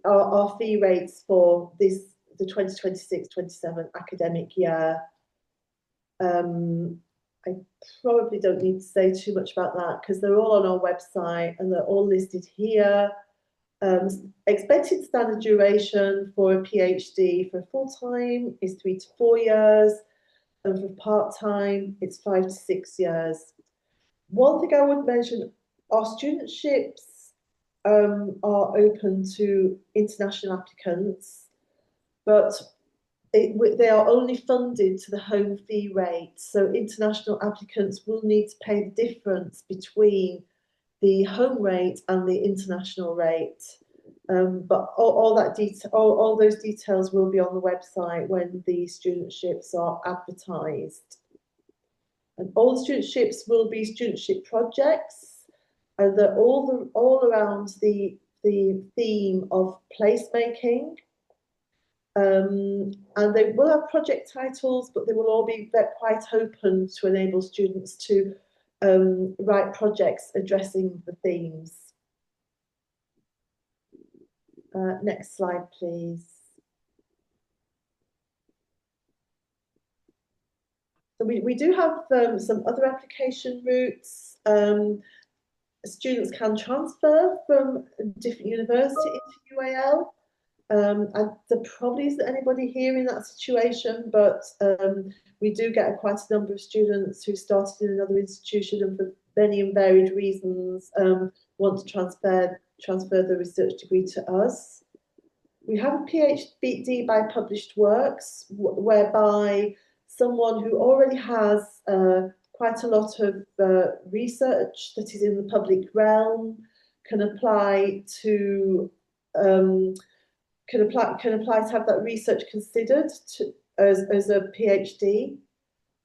our fee rates for the 2026-27 academic year. I probably don't need to say too much about that because they're all on our website and they're all listed here. Expected standard duration for a PhD for full-time is 3 to 4 years, and for part-time it's 5 to 6 years. One thing I would mention, our studentships are open to international applicants, but they are only funded to the home fee rate. So international applicants will need to pay the difference between the home rate and the international rate. But all those details will be on the website when the studentships are advertised. And all the studentships will be studentship projects, and they're all around the theme of placemaking. And they will have project titles, but they will all be quite open to enable students to write projects addressing the themes. Next slide, please. So we do have some other application routes. Students can transfer from a different university into UAL. And there probably isn't anybody here in that situation, but we do get quite a number of students who started in another institution and for many and varied reasons want to transfer the research degree to us. We have a PhD by published works, whereby someone who already has quite a lot of research that is in the public realm can apply to have that research considered as a PhD,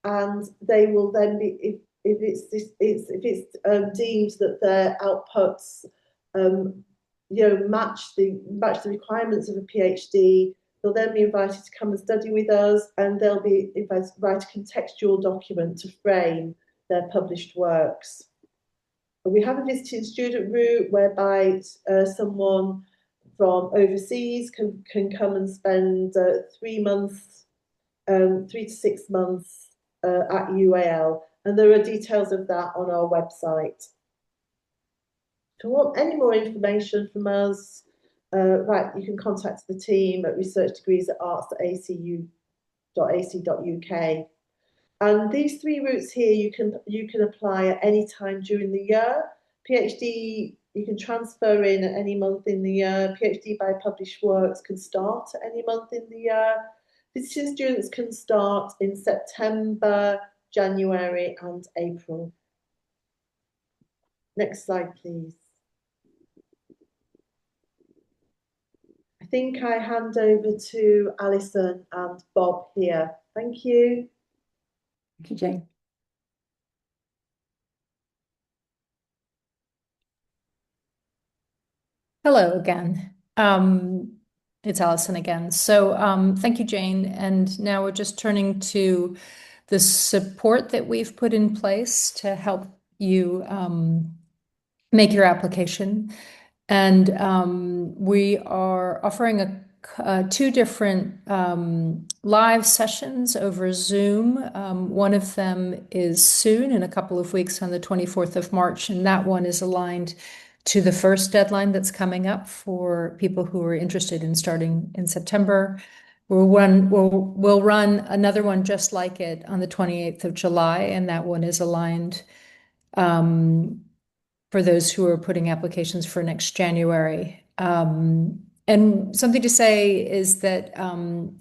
and they will then be, if it's deemed that their outputs match the requirements of a PhD, they'll then be invited to come and study with us, and they'll be invited to write a contextual document to frame their published works. We have a visiting student route whereby someone from overseas can come and spend 3 to 6 months at UAL, and there are details of that on our website. If you want any more information from us, you can contact the team at researchdegrees@arts.acu.ac.uk. And these 3 routes here you can apply at any time during the year. PhD, you can transfer in at any month in the year. PhD by published works can start at any month in the year. Visiting students can start in September, January, and April. Next slide, please. I think I hand over to Alison and Bob here. Thank you. Thank you, Jane. Hello again. It's Alison again. So thank you, Jane. And now we're just turning to the support that we've put in place to help you make your application. And we are offering 2 different live sessions over Zoom. One of them is soon, in a couple of weeks, on the 24th of March, and that one is aligned to the first deadline that's coming up for people who are interested in starting in September. We'll run another one just like it on the 28th of July, and that one is aligned for those who are putting applications for next January. And something to say is that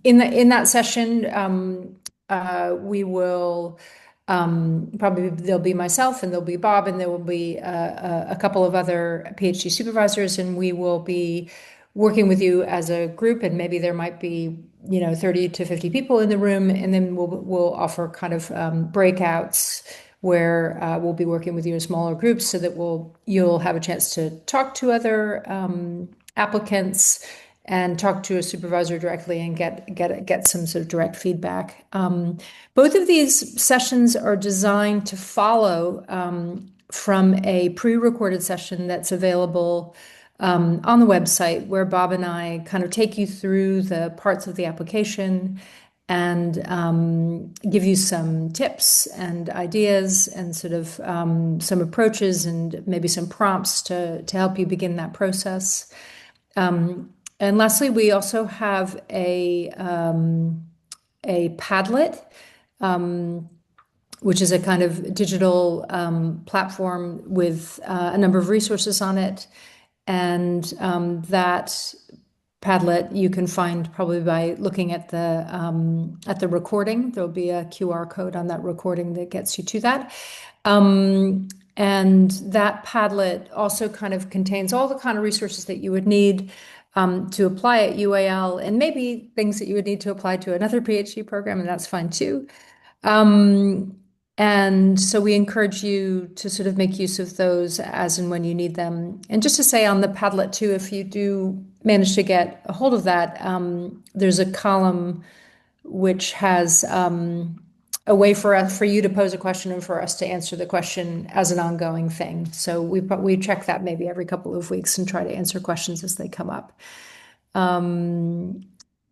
in that session, we will probably, there'll be myself and there'll be Bob, and there will be a couple of other PhD supervisors, and we will be working with you as a group, and maybe there might be 30 to 50 people in the room, and then we'll offer kind of breakouts where we'll be working with you in smaller groups, so that you'll have a chance to talk to other applicants and talk to a supervisor directly and get some sort of direct feedback. Both of these sessions are designed to follow from a pre-recorded session that's available on the website, where Bob and I kind of take you through the parts of the application and give you some tips and ideas and sort of some approaches and maybe some prompts to help you begin that process. And lastly, we also have a Padlet, which is a kind of digital platform with a number of resources on it. And that Padlet you can find probably by looking at the recording. There'll be a QR code on that recording that gets you to that. And that Padlet also kind of contains all the kind of resources that you would need to apply at UAL, and maybe things that you would need to apply to another PhD program, and that's fine too. And so we encourage you to sort of make use of those as and when you need them. And just to say on the Padlet too, if you do manage to get a hold of that, there's a column which has a way for you to pose a question and for us to answer the question as an ongoing thing. So we check that maybe every couple of weeks and try to answer questions as they come up.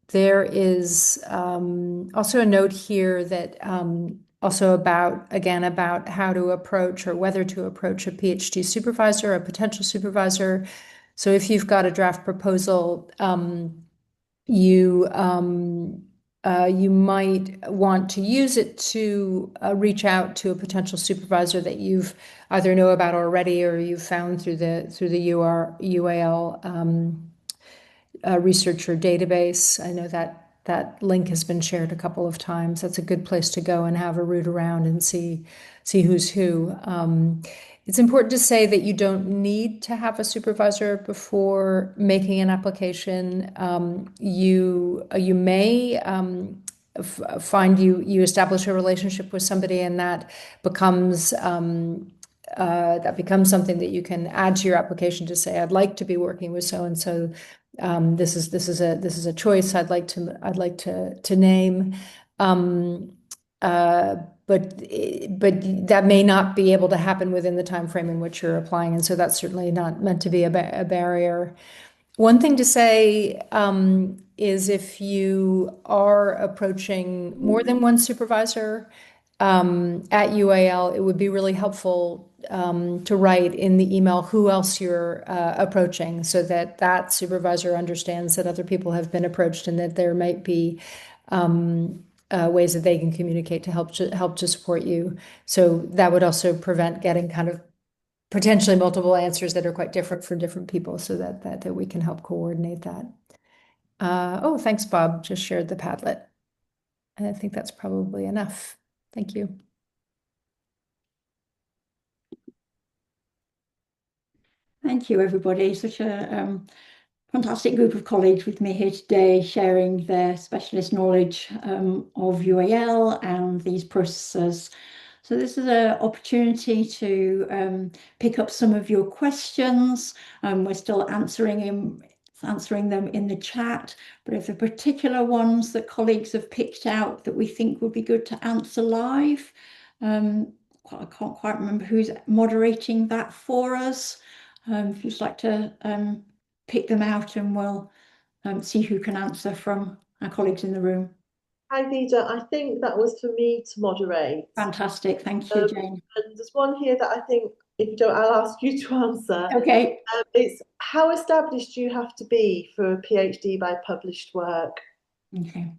There is also a note here that also about how to approach or whether to approach a PhD supervisor, a potential supervisor. So if you've got a draft proposal, you might want to use it to reach out to a potential supervisor that you've either know about already or you've found through the UAL researcher database. I know that link has been shared a couple of times. That's a good place to go and have a root around and see who's who. It's important to say that you don't need to have a supervisor before making an application. You may find you establish a relationship with somebody, and that becomes something that you can add to your application to say, I'd like to be working with so and so. This is a choice I'd like to name, but that may not be able to happen within the time frame in which you're applying, and so that's certainly not meant to be a barrier. One thing to say is if you are approaching more than one supervisor at UAL, it would be really helpful to write in the email who else you're approaching, so that supervisor understands that other people have been approached and that there might be ways that they can communicate to help to support you. So that would also prevent getting kind of potentially multiple answers that are quite different for different people, so that we can help coordinate that. Oh, thanks, Bob. Just shared the Padlet. And I think that's probably enough. Thank you. Thank you, everybody. Such a fantastic group of colleagues with me here today, sharing their specialist knowledge of UAL and these processes. So this is an opportunity to pick up some of your questions. We're still answering them in the chat, but if there are particular ones that colleagues have picked out that we think would be good to answer live, I can't quite remember who's moderating that for us. If you'd like to pick them out, and we'll see who can answer from our colleagues in the room. Hi, Vida. I think that was for me to moderate. Fantastic. Thank you, Jane. And there's one here that I think, if you don't, I'll ask you to answer. Okay. It's how established do you have to be for a PhD by published work? Okay.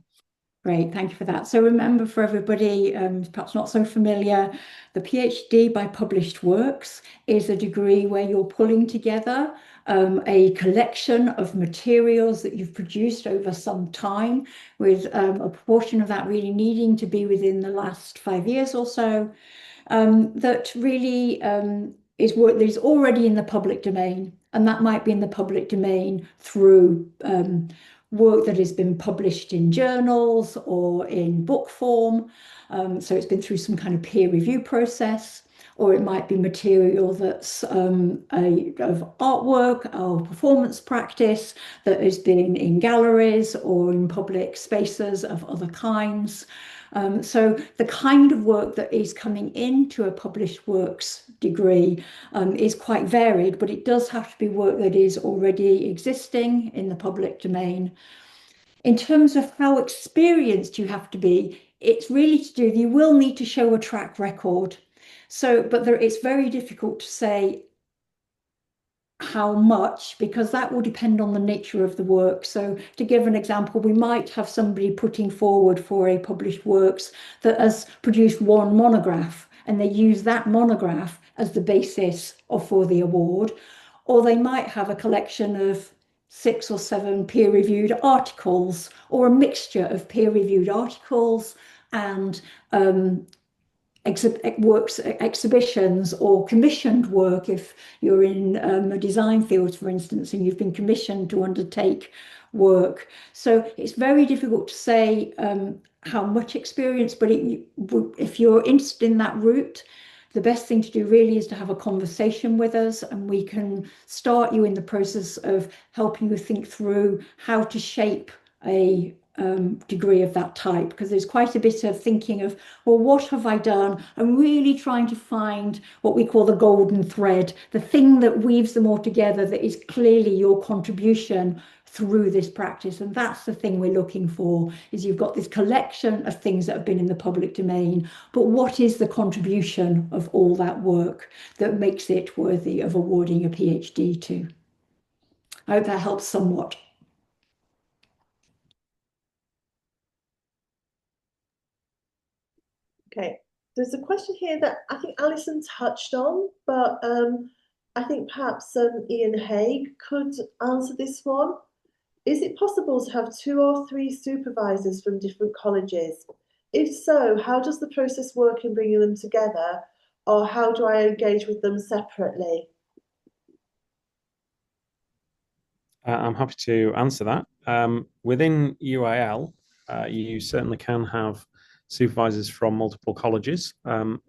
Great, thank you for that. So remember, for everybody perhaps not so familiar, the PhD by published works is a degree where you're pulling together a collection of materials that you've produced over some time, with a proportion of that really needing to be within the last 5 years or so, that really is work that is already in the public domain, and that might be in the public domain through work that has been published in journals or in book form. So it's been through some kind of peer review process, or it might be material that's of artwork or performance practice that has been in galleries or in public spaces of other kinds. So the kind of work that is coming into a published works degree is quite varied, but it does have to be work that is already existing in the public domain. In terms of how experienced you have to be, it's really to do, you will need to show a track record. So, but it's very difficult to say how much, because that will depend on the nature of the work. So to give an example, we might have somebody putting forward for a published works that has produced one monograph, and they use that monograph as the basis for the award. Or they might have a collection of 6 or 7 peer-reviewed articles, or a mixture of peer-reviewed articles and exhibitions or commissioned work. If you're in a design field, for instance, and you've been commissioned to undertake work. So it's very difficult to say how much experience, but if you're interested in that route, the best thing to do really is to have a conversation with us, and we can start you in the process of helping you think through how to shape a degree of that type, because there's quite a bit of thinking of, well, what have I done? I'm really trying to find what we call the golden thread, the thing that weaves them all together, that is clearly your contribution through this practice. And that's the thing we're looking for, is you've got this collection of things that have been in the public domain, but what is the contribution of all that work that makes it worthy of awarding a PhD to? I hope that helps somewhat. Okay, there's a question here that I think Alison touched on, but I think perhaps Ian Haig could answer this one. Is it possible to have 2 or 3 supervisors from different colleges? If so, how does the process work in bringing them together, or how do I engage with them separately? I'm happy to answer that. Within UAL, you certainly can have supervisors from multiple colleges. The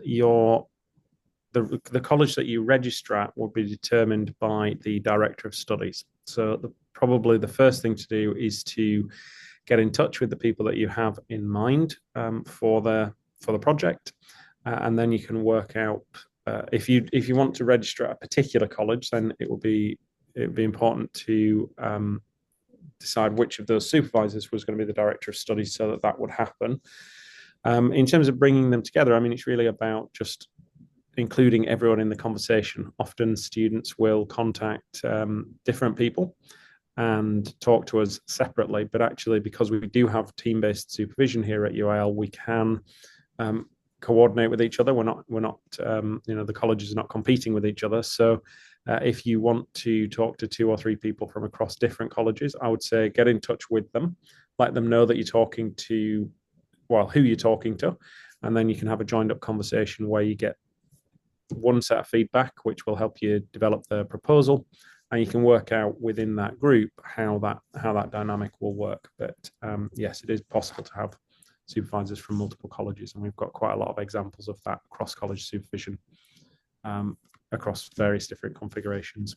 college that you register at will be determined by the Director of Studies. So probably the first thing to do is to get in touch with the people that you have in mind for the project, and then you can work out if you want to register at a particular college, then it would be important to decide which of those supervisors was going to be the Director of Studies, so that would happen. In terms of bringing them together, I mean, it's really about just including everyone in the conversation. Often students will contact different people and talk to us separately, but actually, because we do have team-based supervision here at UAL, we can coordinate with each other. We're not the colleges are not competing with each other. So if you want to talk to 2 or 3 people from across different colleges, I would say get in touch with them, let them know that you're talking to, well, who you're talking to, and then you can have a joined up conversation where you get one set of feedback, which will help you develop the proposal, and you can work out within that group how that dynamic will work. But yes, it is possible to have supervisors from multiple colleges, and we've got quite a lot of examples of that cross-college supervision across various different configurations.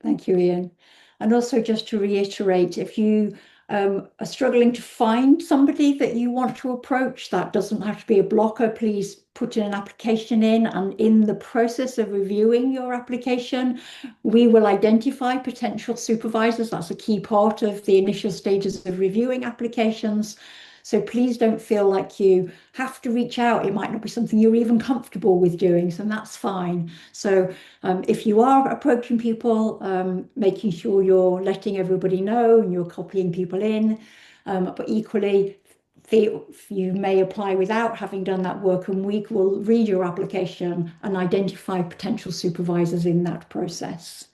Thank you, Ian. And also, just to reiterate, if you are struggling to find somebody that you want to approach, that doesn't have to be a blocker. Please put an application in, and in the process of reviewing your application, we will identify potential supervisors. That's a key part of the initial stages of reviewing applications. So please don't feel like you have to reach out. It might not be something you're even comfortable with doing, so that's fine. So if you are approaching people, making sure you're letting everybody know and you're copying people in, but equally, you may apply without having done that work, and we will read your application and identify potential supervisors in that process.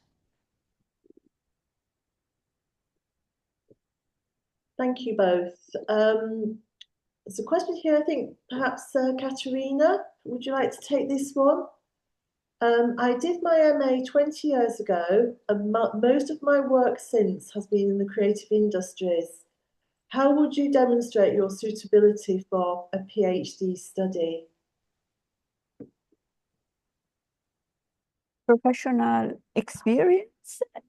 Thank you both. There's a question here, I think perhaps Katerina, would you like to take this one? I did my MA 20 years ago, and most of my work since has been in the creative industries. How would you demonstrate your suitability for a PhD study? Professional experience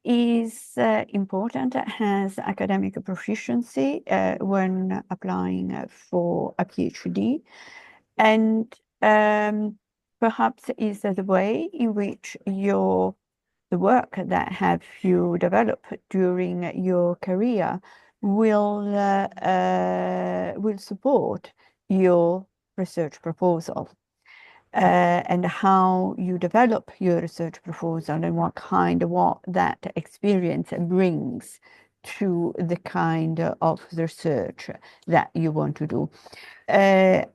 is important as academic proficiency when applying for a PhD, and perhaps is the way in which your the work that have you developed during your career will support your research proposal. And how you develop your research proposal and what that experience brings to the kind of research that you want to do. A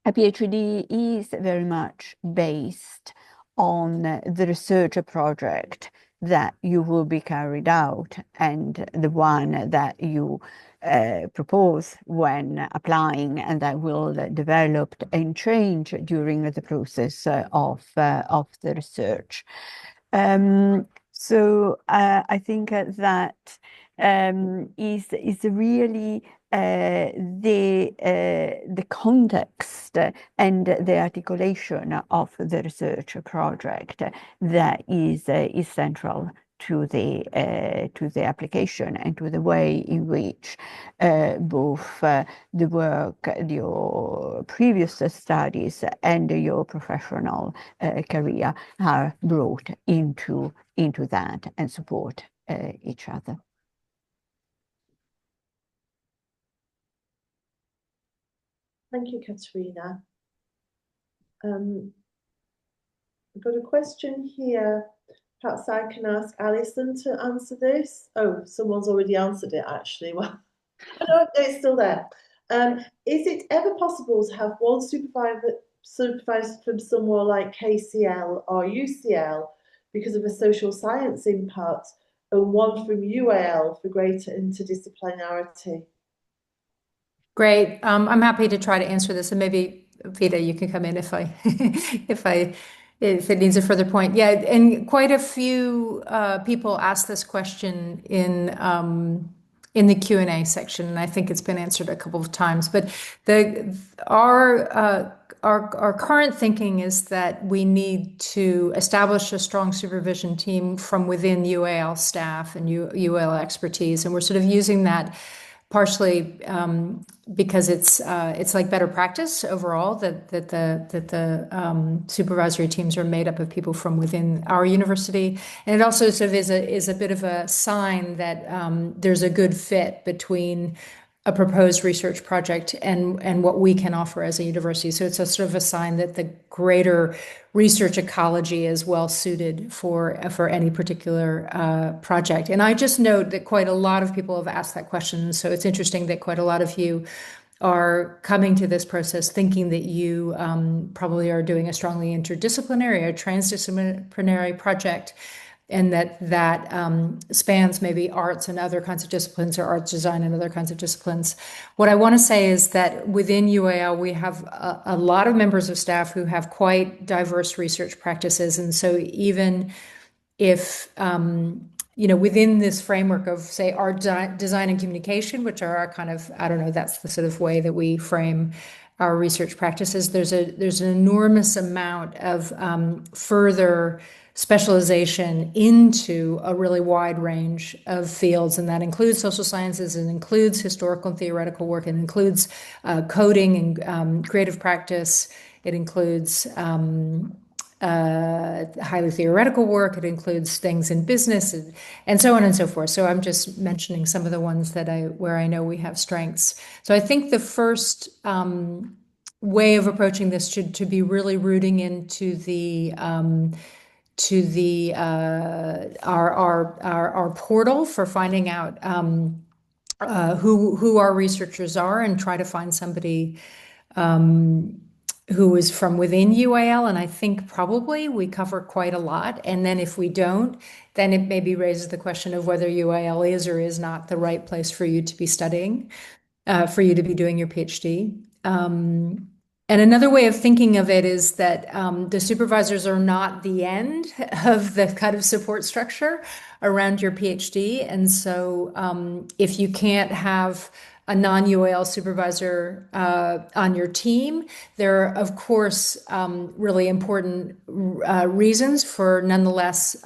PhD is very much based on the research project that you will be carried out and the one that you propose when applying, and that will develop and change during the process of the research. So I think that is really the context and the articulation of the research project that is central to the application and to the way in which both the work, your previous studies and your professional career are brought into that and support each other. Thank you, Katerina. I've got a question here. Perhaps I can ask Alison to answer this. Oh, someone's already answered it, actually. Well, no, it's still there. Is it ever possible to have one supervisor from somewhere like KCL or UCL because of a social science impact, and one from UAL for greater interdisciplinarity? Great. I'm happy to try to answer this, and maybe Vida, you can come in if it needs a further point. Yeah, and quite a few people asked this question in the Q&A section, and I think it's been answered a couple of times. But our current thinking is that we need to establish a strong supervision team from within UAL staff and UAL expertise, and we're sort of using that partially because it's like better practice overall that the supervisory teams are made up of people from within our university, and it also sort of is a bit of a sign that there's a good fit between a proposed research project and what we can offer as a university. So it's a sort of a sign that the greater research ecology is well suited for any particular project. And I just note that quite a lot of people have asked that question. So it's interesting that quite a lot of you are coming to this process thinking that you probably are doing a strongly interdisciplinary or transdisciplinary project, and that spans maybe arts and other kinds of disciplines, or arts design and other kinds of disciplines. What I want to say is that within UAL, we have a lot of members of staff who have quite diverse research practices. And so even if, within this framework of, say, art design and communication, which are our kind of, I don't know, that's the sort of way that we frame our research practices, there's an enormous amount of further specialization into a really wide range of fields, and that includes social sciences, it includes historical and theoretical work, it includes coding and creative practice, it includes highly theoretical work, it includes things in business, and so on and so forth. So I'm just mentioning some of the ones where I know we have strengths. So I think the first way of approaching this to be really rooting into our portal for finding out who our researchers are, and try to find somebody who is from within UAL, and I think probably we cover quite a lot. And then if we don't, then it maybe raises the question of whether UAL is or is not the right place for you to be studying, for you to be doing your PhD. And another way of thinking of it is that the supervisors are not the end of the kind of support structure around your PhD. And so if you can't have a non-UAL supervisor on your team, there are, of course, really important reasons for nonetheless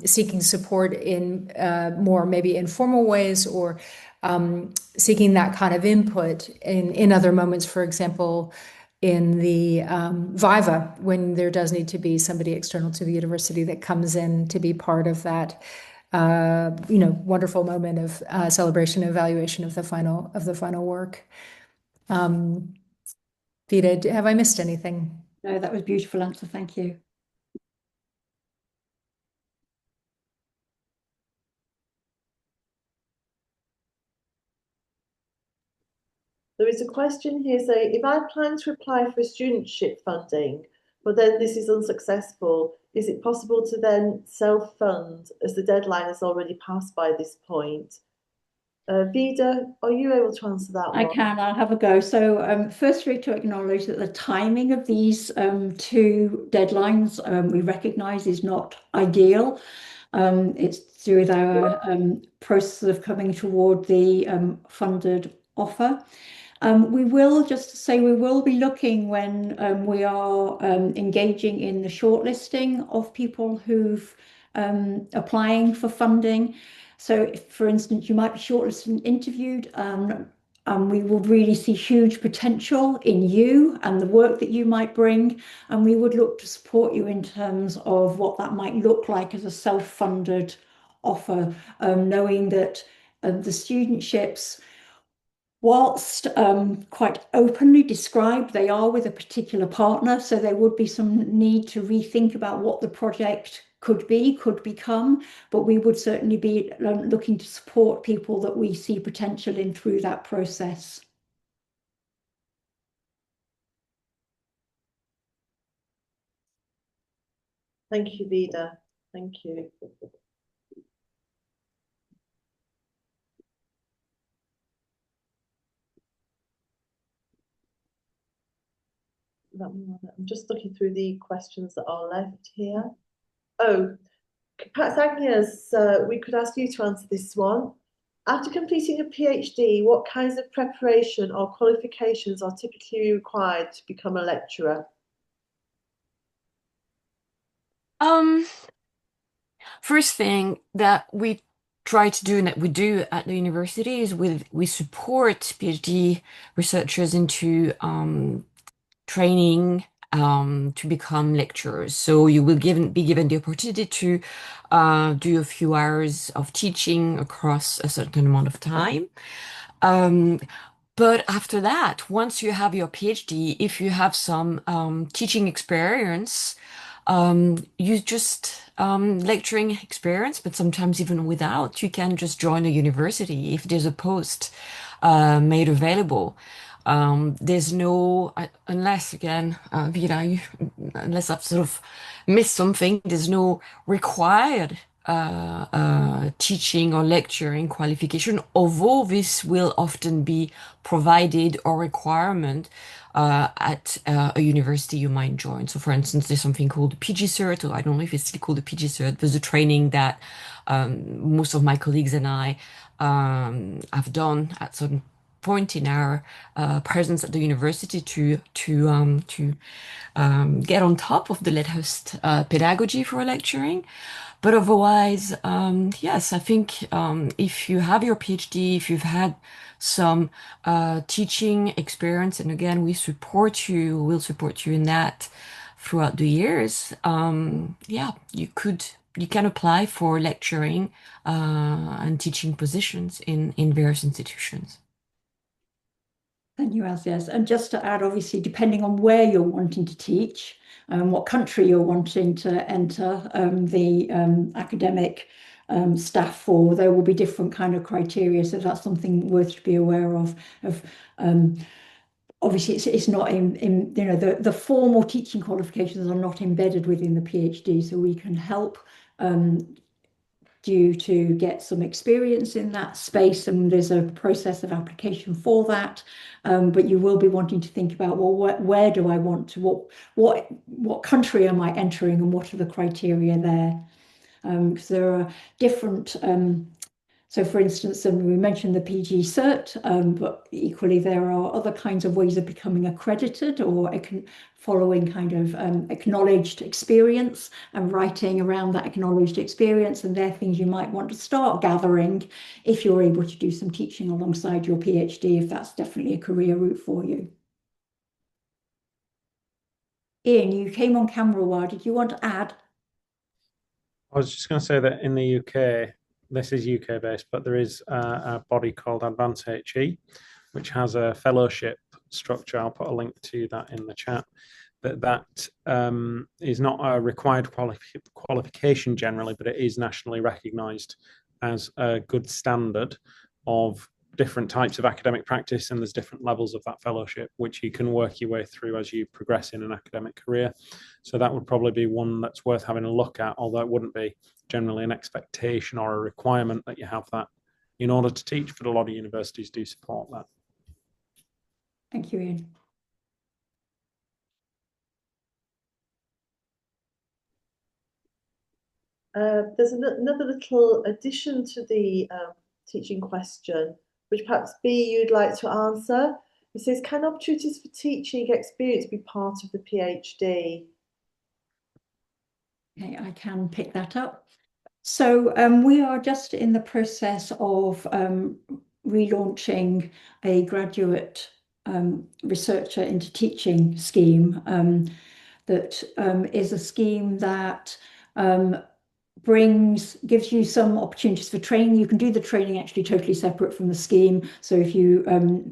seeking support in more maybe informal ways, or seeking that kind of input in other moments. For example, in the Viva when there does need to be somebody external to the university that comes in to be part of that wonderful moment of celebration and evaluation of the final work. Vida, have I missed anything? No, that was a beautiful answer. Thank you. There is a question here saying, if I plan to apply for studentship funding, but then this is unsuccessful, is it possible to then self-fund as the deadline has already passed by this point? Vida, are you able to answer that one? I can, I'll have a go. So firstly, to acknowledge that the timing of these two deadlines we recognise is not ideal. It's through our process of coming toward the funded offer. We will be looking when we are engaging in the shortlisting of people who've applying for funding. So if, for instance, you might be shortlisted and interviewed, and we will really see huge potential in you and the work that you might bring, and we would look to support you in terms of what that might look like as a self-funded offer, knowing that the studentships, whilst quite openly described, they are with a particular partner, so there would be some need to rethink about what the project could become, but we would certainly be looking to support people that we see potential in through that process. Thank you, Vida. Thank you. I'm just looking through the questions that are left here. Oh, perhaps Agnes, we could ask you to answer this one. After completing a PhD, what kinds of preparation or qualifications are typically required to become a lecturer? First thing that we try to do and that we do at the university is we support PhD researchers into training to become lecturers. So you will be given the opportunity to do a few hours of teaching across a certain amount of time. But after that, once you have your PhD, if you have some teaching experience, you just lecturing experience, but sometimes even without, you can just join a university if there's a post made available. There's no, unless again, Vida, unless I've sort of missed something, there's no required teaching or lecturing qualification, although this will often be provided or requirement at a university you might join. So for instance, there's something called the PG Cert, or I don't know if it's still called the PG Cert. There's a training that most of my colleagues and I have done at some point in our presence at the university to get on top of the Lethurst pedagogy for lecturing. But otherwise, yes, I think if you have your PhD, if you've had some teaching experience, and again, we'll support you in that throughout the years, yeah, you can apply for lecturing and teaching positions in various institutions. Thank you, Az. Yes, and just to add, obviously, depending on where you're wanting to teach, what country you're wanting to enter the academic staff for, there will be different kind of criteria. So that's something worth to be aware of. Obviously, it's not in the formal teaching qualifications are not embedded within the PhD, so we can help you to get some experience in that space, and there's a process of application for that. But you will be wanting to think about, well, where do I want to, what country am I entering, and what are the criteria there? Because there are different. So, for instance, we mentioned the PG Cert, but equally there are other kinds of ways of becoming accredited or following kind of acknowledged experience and writing around that acknowledged experience. And they're things you might want to start gathering if you're able to do some teaching alongside your PhD, if that's definitely a career route for you. Ian, you came on camera a while. Did you want to add? I was just going to say that in the UK, this is UK based, but there is a body called Advance HE, which has a fellowship structure. I'll put a link to that in the chat. That is not a required qualification generally, but it is nationally recognised as a good standard of different types of academic practice, and there's different levels of that fellowship which you can work your way through as you progress in an academic career. So that would probably be one that's worth having a look at, although it wouldn't be generally an expectation or a requirement that you have that in order to teach, but a lot of universities do support that. Thank you, Ian. There's another little addition to the teaching question, which perhaps B, you'd like to answer. It says, can opportunities for teaching experience be part of the PhD? Okay, I can pick that up. So we are just in the process of relaunching a graduate researcher into teaching scheme that is a scheme that gives you some opportunities for training. You can do the training actually totally separate from the scheme. So if you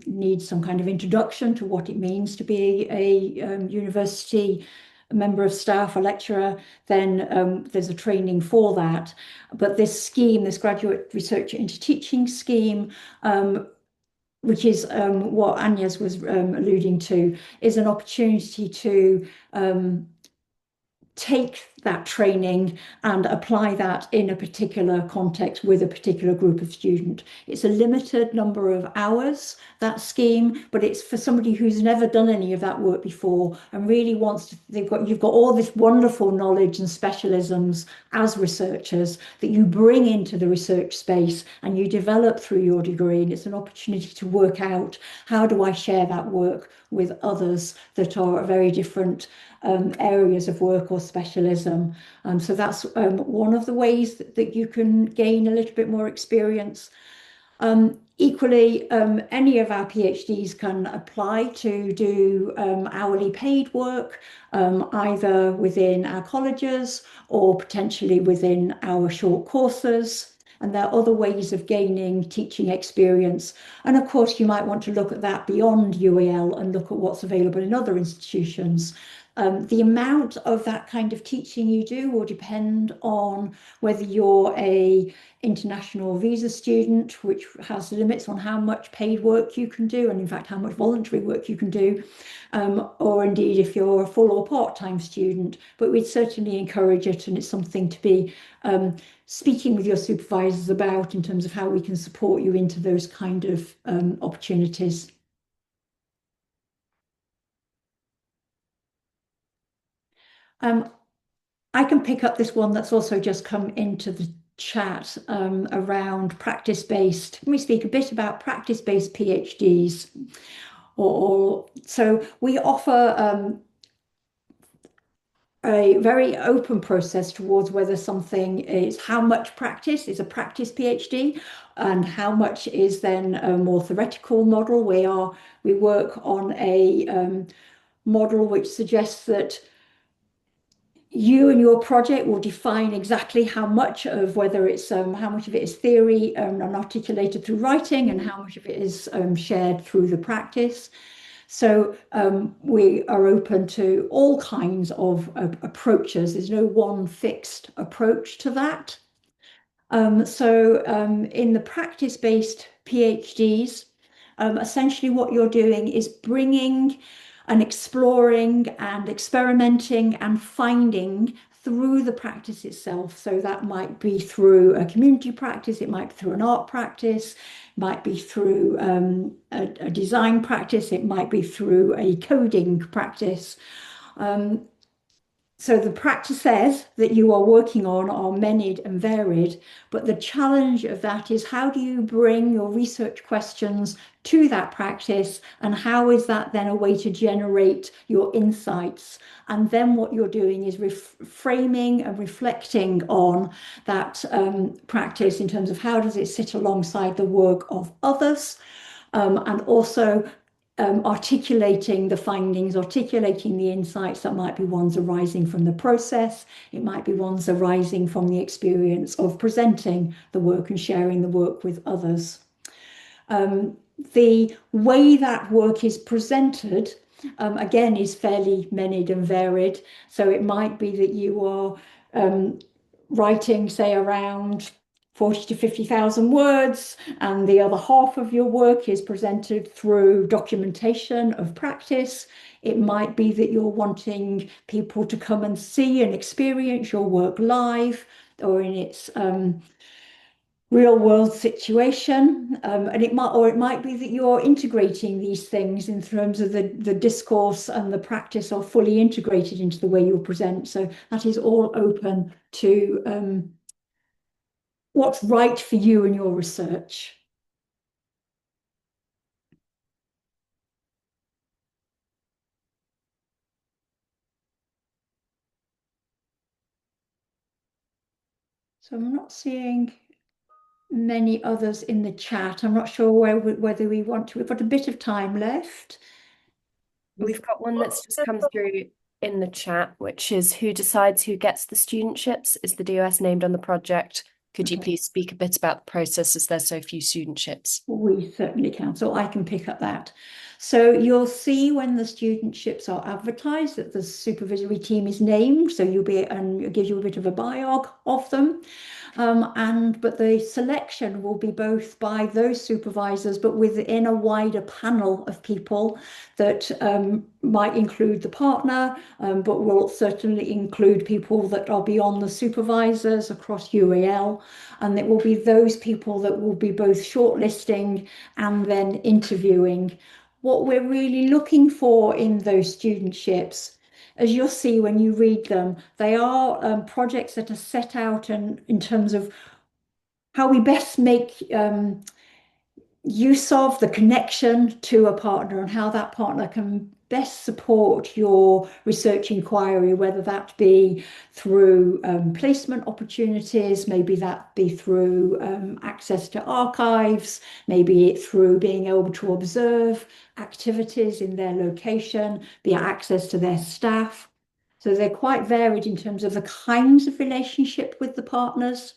need some kind of introduction to what it means to be a university member of staff, a lecturer, then there's a training for that. But this scheme, this graduate researcher into teaching scheme, which is what Agnes was alluding to, is an opportunity to take that training and apply that in a particular context with a particular group of student. It's a limited number of hours, that scheme, but it's for somebody who's never done any of that work before and really wants to, you've got all this wonderful knowledge and specialisms as researchers that you bring into the research space and you develop through your degree, and it's an opportunity to work out, how do I share that work with others that are very different areas of work or specialism. So that's one of the ways that you can gain a little bit more experience. Equally, any of our PhDs can apply to do hourly paid work, either within our colleges or potentially within our short courses. And there are other ways of gaining teaching experience. And of course, you might want to look at that beyond UAL and look at what's available in other institutions. The amount of that kind of teaching you do will depend on whether you're a international visa student, which has limits on how much paid work you can do, and in fact, how much voluntary work you can do, or indeed if you're a full or part-time student. But we'd certainly encourage it, and it's something to be speaking with your supervisors about in terms of how we can support you into those kind of opportunities. I can pick up this one that's also just come into the chat around practice-based. Can we speak a bit about practice-based PhDs? So we offer a very open process towards whether something is, how much practice is a practice PhD and how much is then a more theoretical model. We work on a model which suggests that you and your project will define exactly how much of whether it's how much of it is theory and articulated through writing and how much of it is shared through the practice. So we are open to all kinds of approaches. There's no one fixed approach to that. So in the practice-based PhDs, essentially what you're doing is bringing and exploring and experimenting and finding through the practice itself. So that might be through a community practice, it might be through an art practice, it might be through a design practice, it might be through a coding practice. So the practices that you are working on are many and varied, but the challenge of that is how do you bring your research questions to that practice, and how is that then a way to generate your insights? And then what you're doing is framing and reflecting on that practice in terms of how does it sit alongside the work of others, and also articulating the findings, articulating the insights. That might be ones arising from the process. It might be ones arising from the experience of presenting the work and sharing the work with others. The way that work is presented, again, is fairly many and varied. So it might be that you are writing, say, around 40 to 50,000 words, and the other half of your work is presented through documentation of practice. It might be that you're wanting people to come and see and experience your work live or in its real world situation, and it might be that you're integrating these things in terms of the discourse and the practice are fully integrated into the way you present. So that is all open to what's right for you and your research. So I'm not seeing many others in the chat. I'm not sure whether we want to. We've got a bit of time left. We've got one that's just come through in the chat, which is who decides who gets the studentships? Is the DOS named on the project? Could you please speak a bit about the process as there's so few studentships? We certainly can, so I can pick up that. So you'll see when the studentships are advertised that the supervisory team is named, so and it gives you a bit of a biog of them. But the selection will be both by those supervisors, but within a wider panel of people that might include the partner, but will certainly include people that are beyond the supervisors across UAL. And it will be those people that will be both shortlisting and then interviewing. What we're really looking for in those studentships, as you'll see when you read them, they are projects that are set out in terms of how we best make use of the connection to a partner and how that partner can best support your research inquiry, whether that be through placement opportunities, maybe that be through access to archives, maybe it's through being able to observe activities in their location, be access to their staff. So they're quite varied in terms of the kinds of relationship with the partners,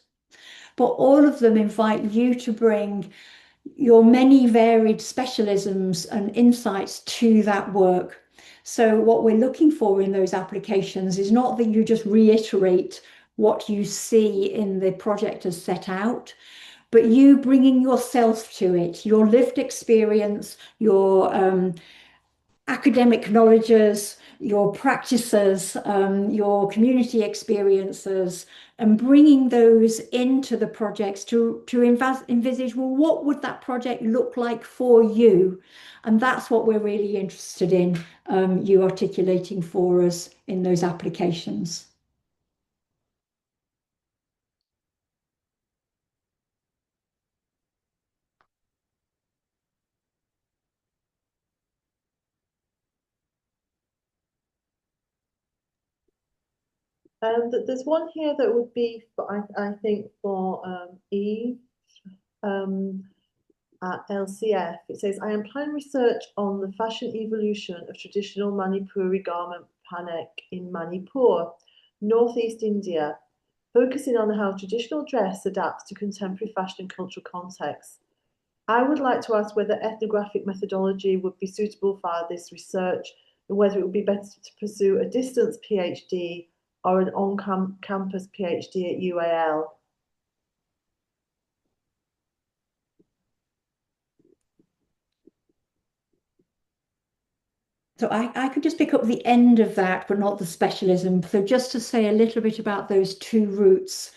but all of them invite you to bring your many varied specialisms and insights to that work. So what we're looking for in those applications is not that you just reiterate what you see in the project as set out, but you bringing yourself to it, your lived experience, your academic knowledges, your practices, your community experiences, and bringing those into the projects to envisage, well, what would that project look like for you? And that's what we're really interested in, you articulating for us in those applications. There's one here that would be, I think, for Eve at LCF. It says, I am planning research on the fashion evolution of traditional Manipuri garment panek in Manipur, northeast India, focusing on how traditional dress adapts to contemporary fashion and cultural contexts. I would like to ask whether ethnographic methodology would be suitable for this research and whether it would be better to pursue a distance PhD or an on-campus PhD at UAL. So I could just pick up the end of that, but not the specialism. So just to say a little bit about those two routes.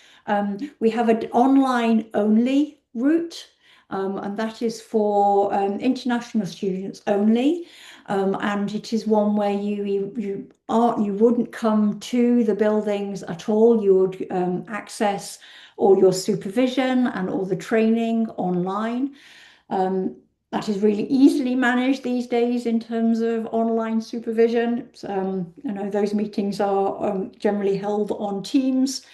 We have an online only route, and that is for international students only. And it is one where you wouldn't come to the buildings at all. You would access all your supervision and all the training online. That is really easily managed these days in terms of online supervision. Those meetings are generally held on Teams.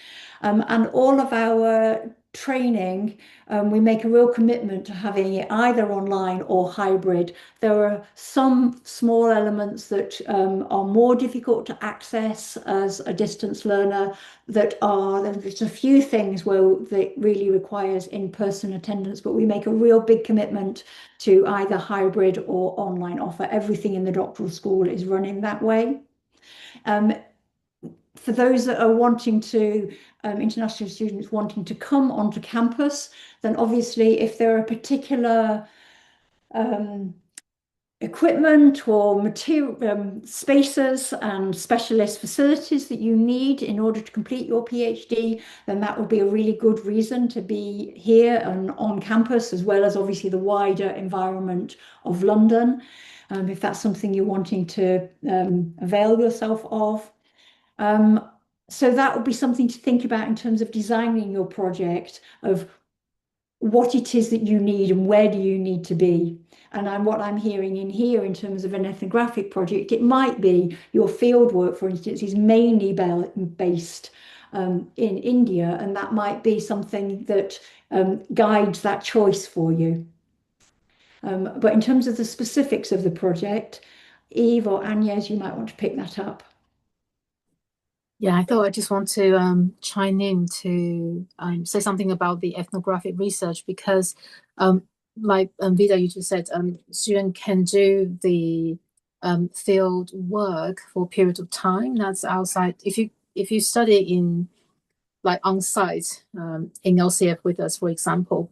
And all of our training, we make a real commitment to having it either online or hybrid. There are some small elements that are more difficult to access as a distance learner there's a few things where it really requires in-person attendance, but we make a real big commitment to either hybrid or online offer. Everything in the doctoral school is running that way. For those that are wanting to, international students wanting to come onto campus, then obviously if there are particular equipment or material spaces and specialist facilities that you need in order to complete your PhD, then that would be a really good reason to be here and on campus, as well as obviously the wider environment of London, if that's something you're wanting to avail yourself of. So that would be something to think about in terms of designing your project, of what it is that you need and where do you need to be. And what I'm hearing in here in terms of an ethnographic project, it might be your field work, for instance, is mainly based in India, and that might be something that guides that choice for you. But in terms of the specifics of the project, Eve or Agnes, you might want to pick that up. Yeah, I thought I just want to chime in to say something about the ethnographic research, because like Vida, you just said, student can do the field work for a period of time that's outside. If you study in like on site in LCF with us, for example,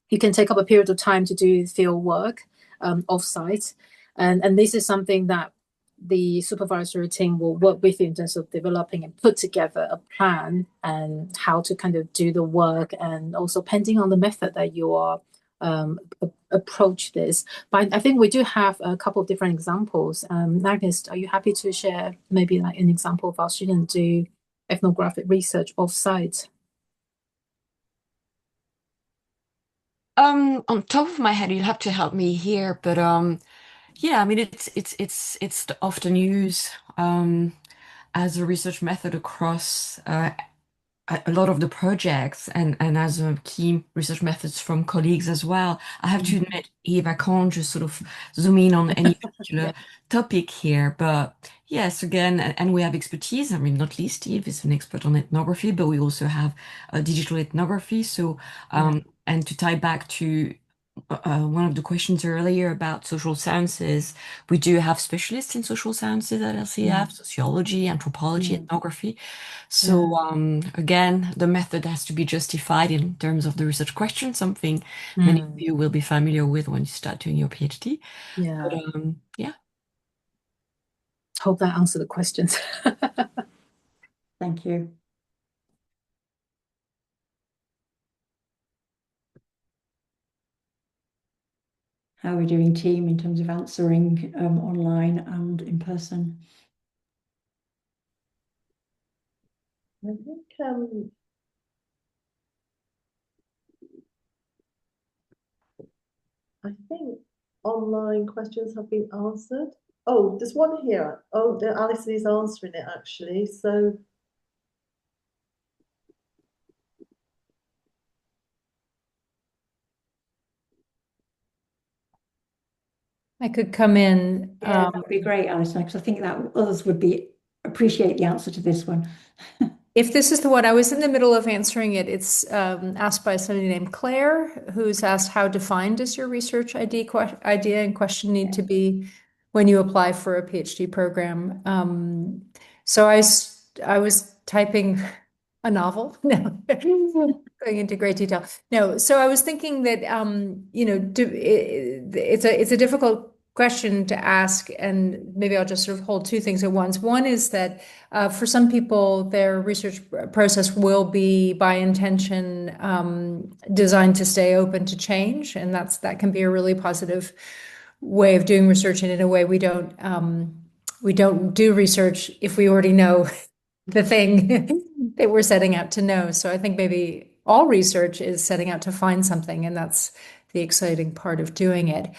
you can take up a period of time to do field work off site, and this is something that the supervisory team will work with you in terms of developing and put together a plan and how to kind of do the work, and also depending on the method that you are approach this. But I think we do have a couple of different examples. Agnes, are you happy to share maybe like an example of our students do ethnographic research off-site? On top of my head, you'll have to help me here, but yeah, I mean it's often used as a research method across a lot of the projects, and as a key research methods from colleagues as well. I have to admit, Eve, I can't just sort of zoom in on any particular topic here, but yes, again, and we have expertise. I mean, not least Eve is an expert on ethnography, but we also have digital ethnography. So, and to tie back to one of the questions earlier about social sciences, we do have specialists in social sciences at LCF, sociology, anthropology, ethnography. So again, the method has to be justified in terms of the research question, something many of you will be familiar with when you start doing your PhD. Yeah. But, yeah. Hope that answered the questions. Thank you. How are we doing, team, in terms of answering online and in person? I think online questions have been answered. Oh, there's one here. Oh, Alison is answering it actually. So I could come in. Yeah, that would be great, Alison, because I think that others would appreciate the answer to this one. If this is the one, I was in the middle of answering it. It's asked by somebody named Claire, who's asked, how defined does your research idea and question need to be when you apply for a PhD program? So I was typing a novel, no, going into great detail. No, so I was thinking that, you know, it's a difficult question to ask, and maybe I'll just sort of hold two things at once. One is that for some people, their research process will be by intention designed to stay open to change, and that can be a really positive way of doing research. And in a way, we don't do research if we already know the thing that we're setting out to know. So I think maybe all research is setting out to find something, and that's the exciting part of doing it.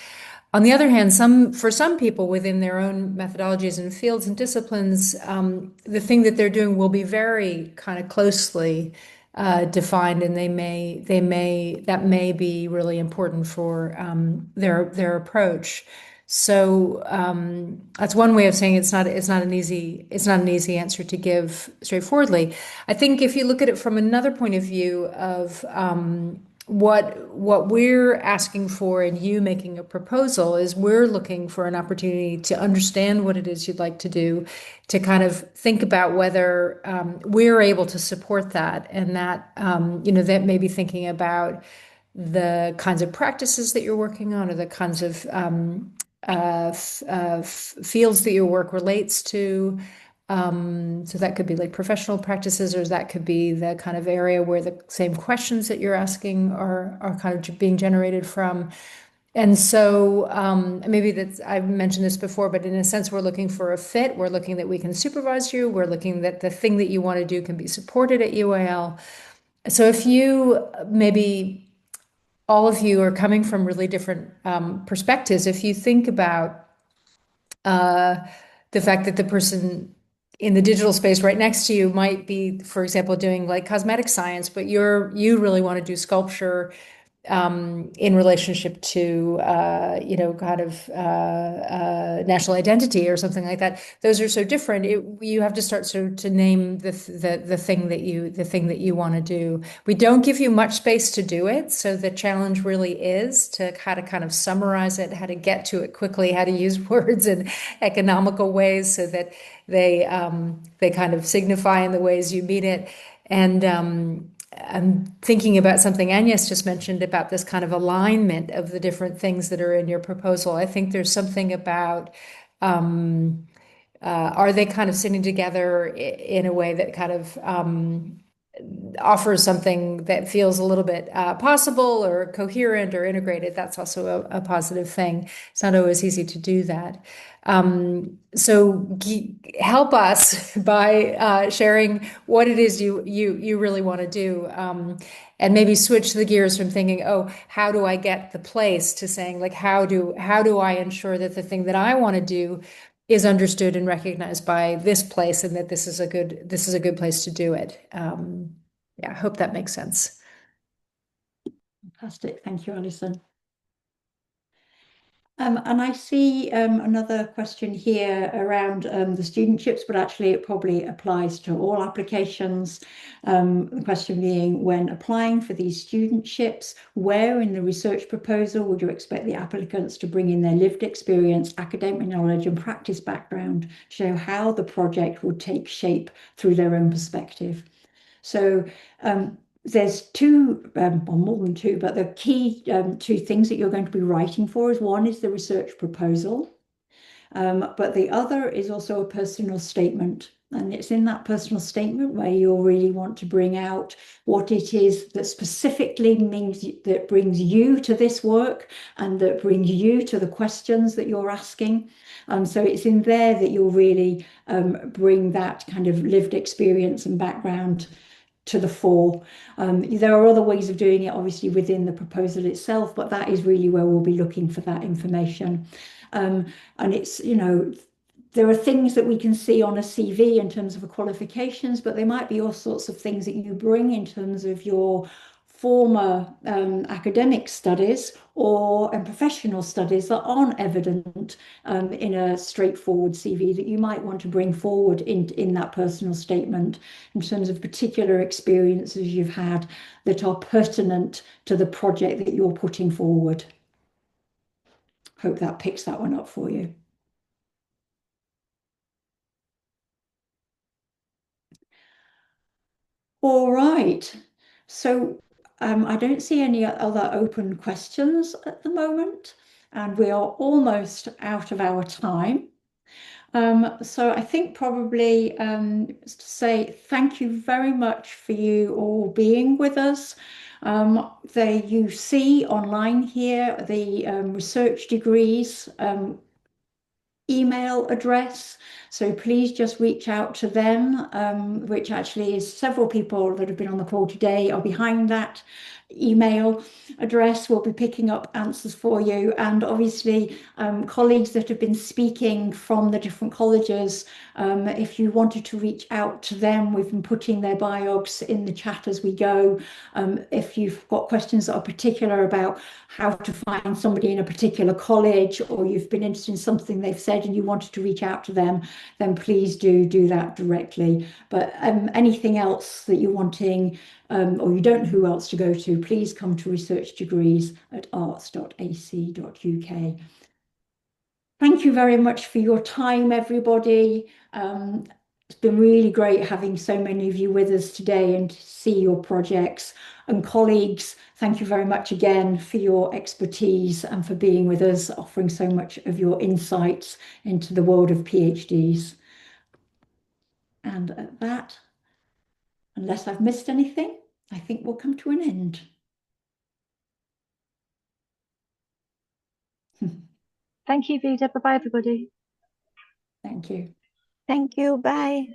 On the other hand, for some people within their own methodologies and fields and disciplines, the thing that they're doing will be very kind of closely defined, and that may be really important for their approach. So that's one way of saying it's not an easy answer to give straightforwardly. I think if you look at it from another point of view of what we're asking for in you making a proposal is we're looking for an opportunity to understand what it is you'd like to do, to kind of think about whether we're able to support that, and that that may be thinking about the kinds of practices that you're working on, or the kinds of fields that your work relates to. So that could be like professional practices, or that could be the kind of area where the same questions that you're asking are kind of being generated from. And so maybe I've mentioned this before, but in a sense, we're looking for a fit. We're looking that we can supervise you. We're looking that the thing that you want to do can be supported at UAL. So if maybe all of you are coming from really different perspectives, if you think about the fact that the person in the digital space right next to you might be, for example, doing like cosmetic science, but you really want to do sculpture in relationship to kind of national identity or something like that. Those are so different. You have to start to name the thing that you want to do. We don't give you much space to do it, so the challenge really is to how to kind of summarize it, how to get to it quickly, how to use words in economical ways so that they kind of signify in the ways you mean it. And I'm thinking about something Agnes just mentioned about this kind of alignment of the different things that are in your proposal. I think there's something about are they kind of sitting together in a way that kind of offers something that feels a little bit possible or coherent or integrated. That's also a positive thing. It's not always easy to do that. So help us by sharing what it is you really want to do, and maybe switch the gears from thinking, oh, how do I get the place, to saying like, how do I ensure that the thing that I want to do is understood and recognized by this place, and that this is a good place to do it. I hope that makes sense. Fantastic. Thank you, Alison. And I see another question here around the studentships, but actually it probably applies to all applications. The question being, when applying for these studentships, where in the research proposal would you expect the applicants to bring in their lived experience, academic knowledge and practice background to show how the project would take shape through their own perspective? So there's two, well, more than two, but the key two things that you're going to be writing for is, one is the research proposal, but the other is also a personal statement. And it's in that personal statement where you'll really want to bring out what it is that specifically means that brings you to this work and that brings you to the questions that you're asking. So it's in there that you'll really bring that kind of lived experience and background to the fore. There are other ways of doing it, obviously, within the proposal itself, but that is really where we'll be looking for that information. And it's, there are things that we can see on a CV in terms of qualifications, but there might be all sorts of things that you bring in terms of your former academic studies or professional studies that aren't evident in a straightforward CV that you might want to bring forward in that personal statement in terms of particular experiences you've had that are pertinent to the project that you're putting forward. Hope that picks that one up for you. All right, so I don't see any other open questions at the moment, and we are almost out of our time. So I think probably to say thank you very much for you all being with us. You see online here the research degrees email address. So please just reach out to them, which actually is several people that have been on the call today are behind that email address. We'll be picking up answers for you, and obviously colleagues that have been speaking from the different colleges, if you wanted to reach out to them, we've been putting their bios in the chat as we go. If you've got questions that are particular about how to find somebody in a particular college, or you've been interested in something they've said and you wanted to reach out to them, then please do that directly. But anything else that you're wanting, or you don't know who else to go to, please come to research degrees at arts.ac.uk. Thank you very much for your time, everybody. It's been really great having so many of you with us today and to see your projects. And colleagues, thank you very much again for your expertise and for being with us, offering so much of your insights into the world of PhDs. And at that, unless I've missed anything, I think we'll come to an end. Thank you, Vida. Bye-bye, everybody. Thank you. Thank you. Bye.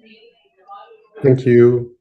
Thank you.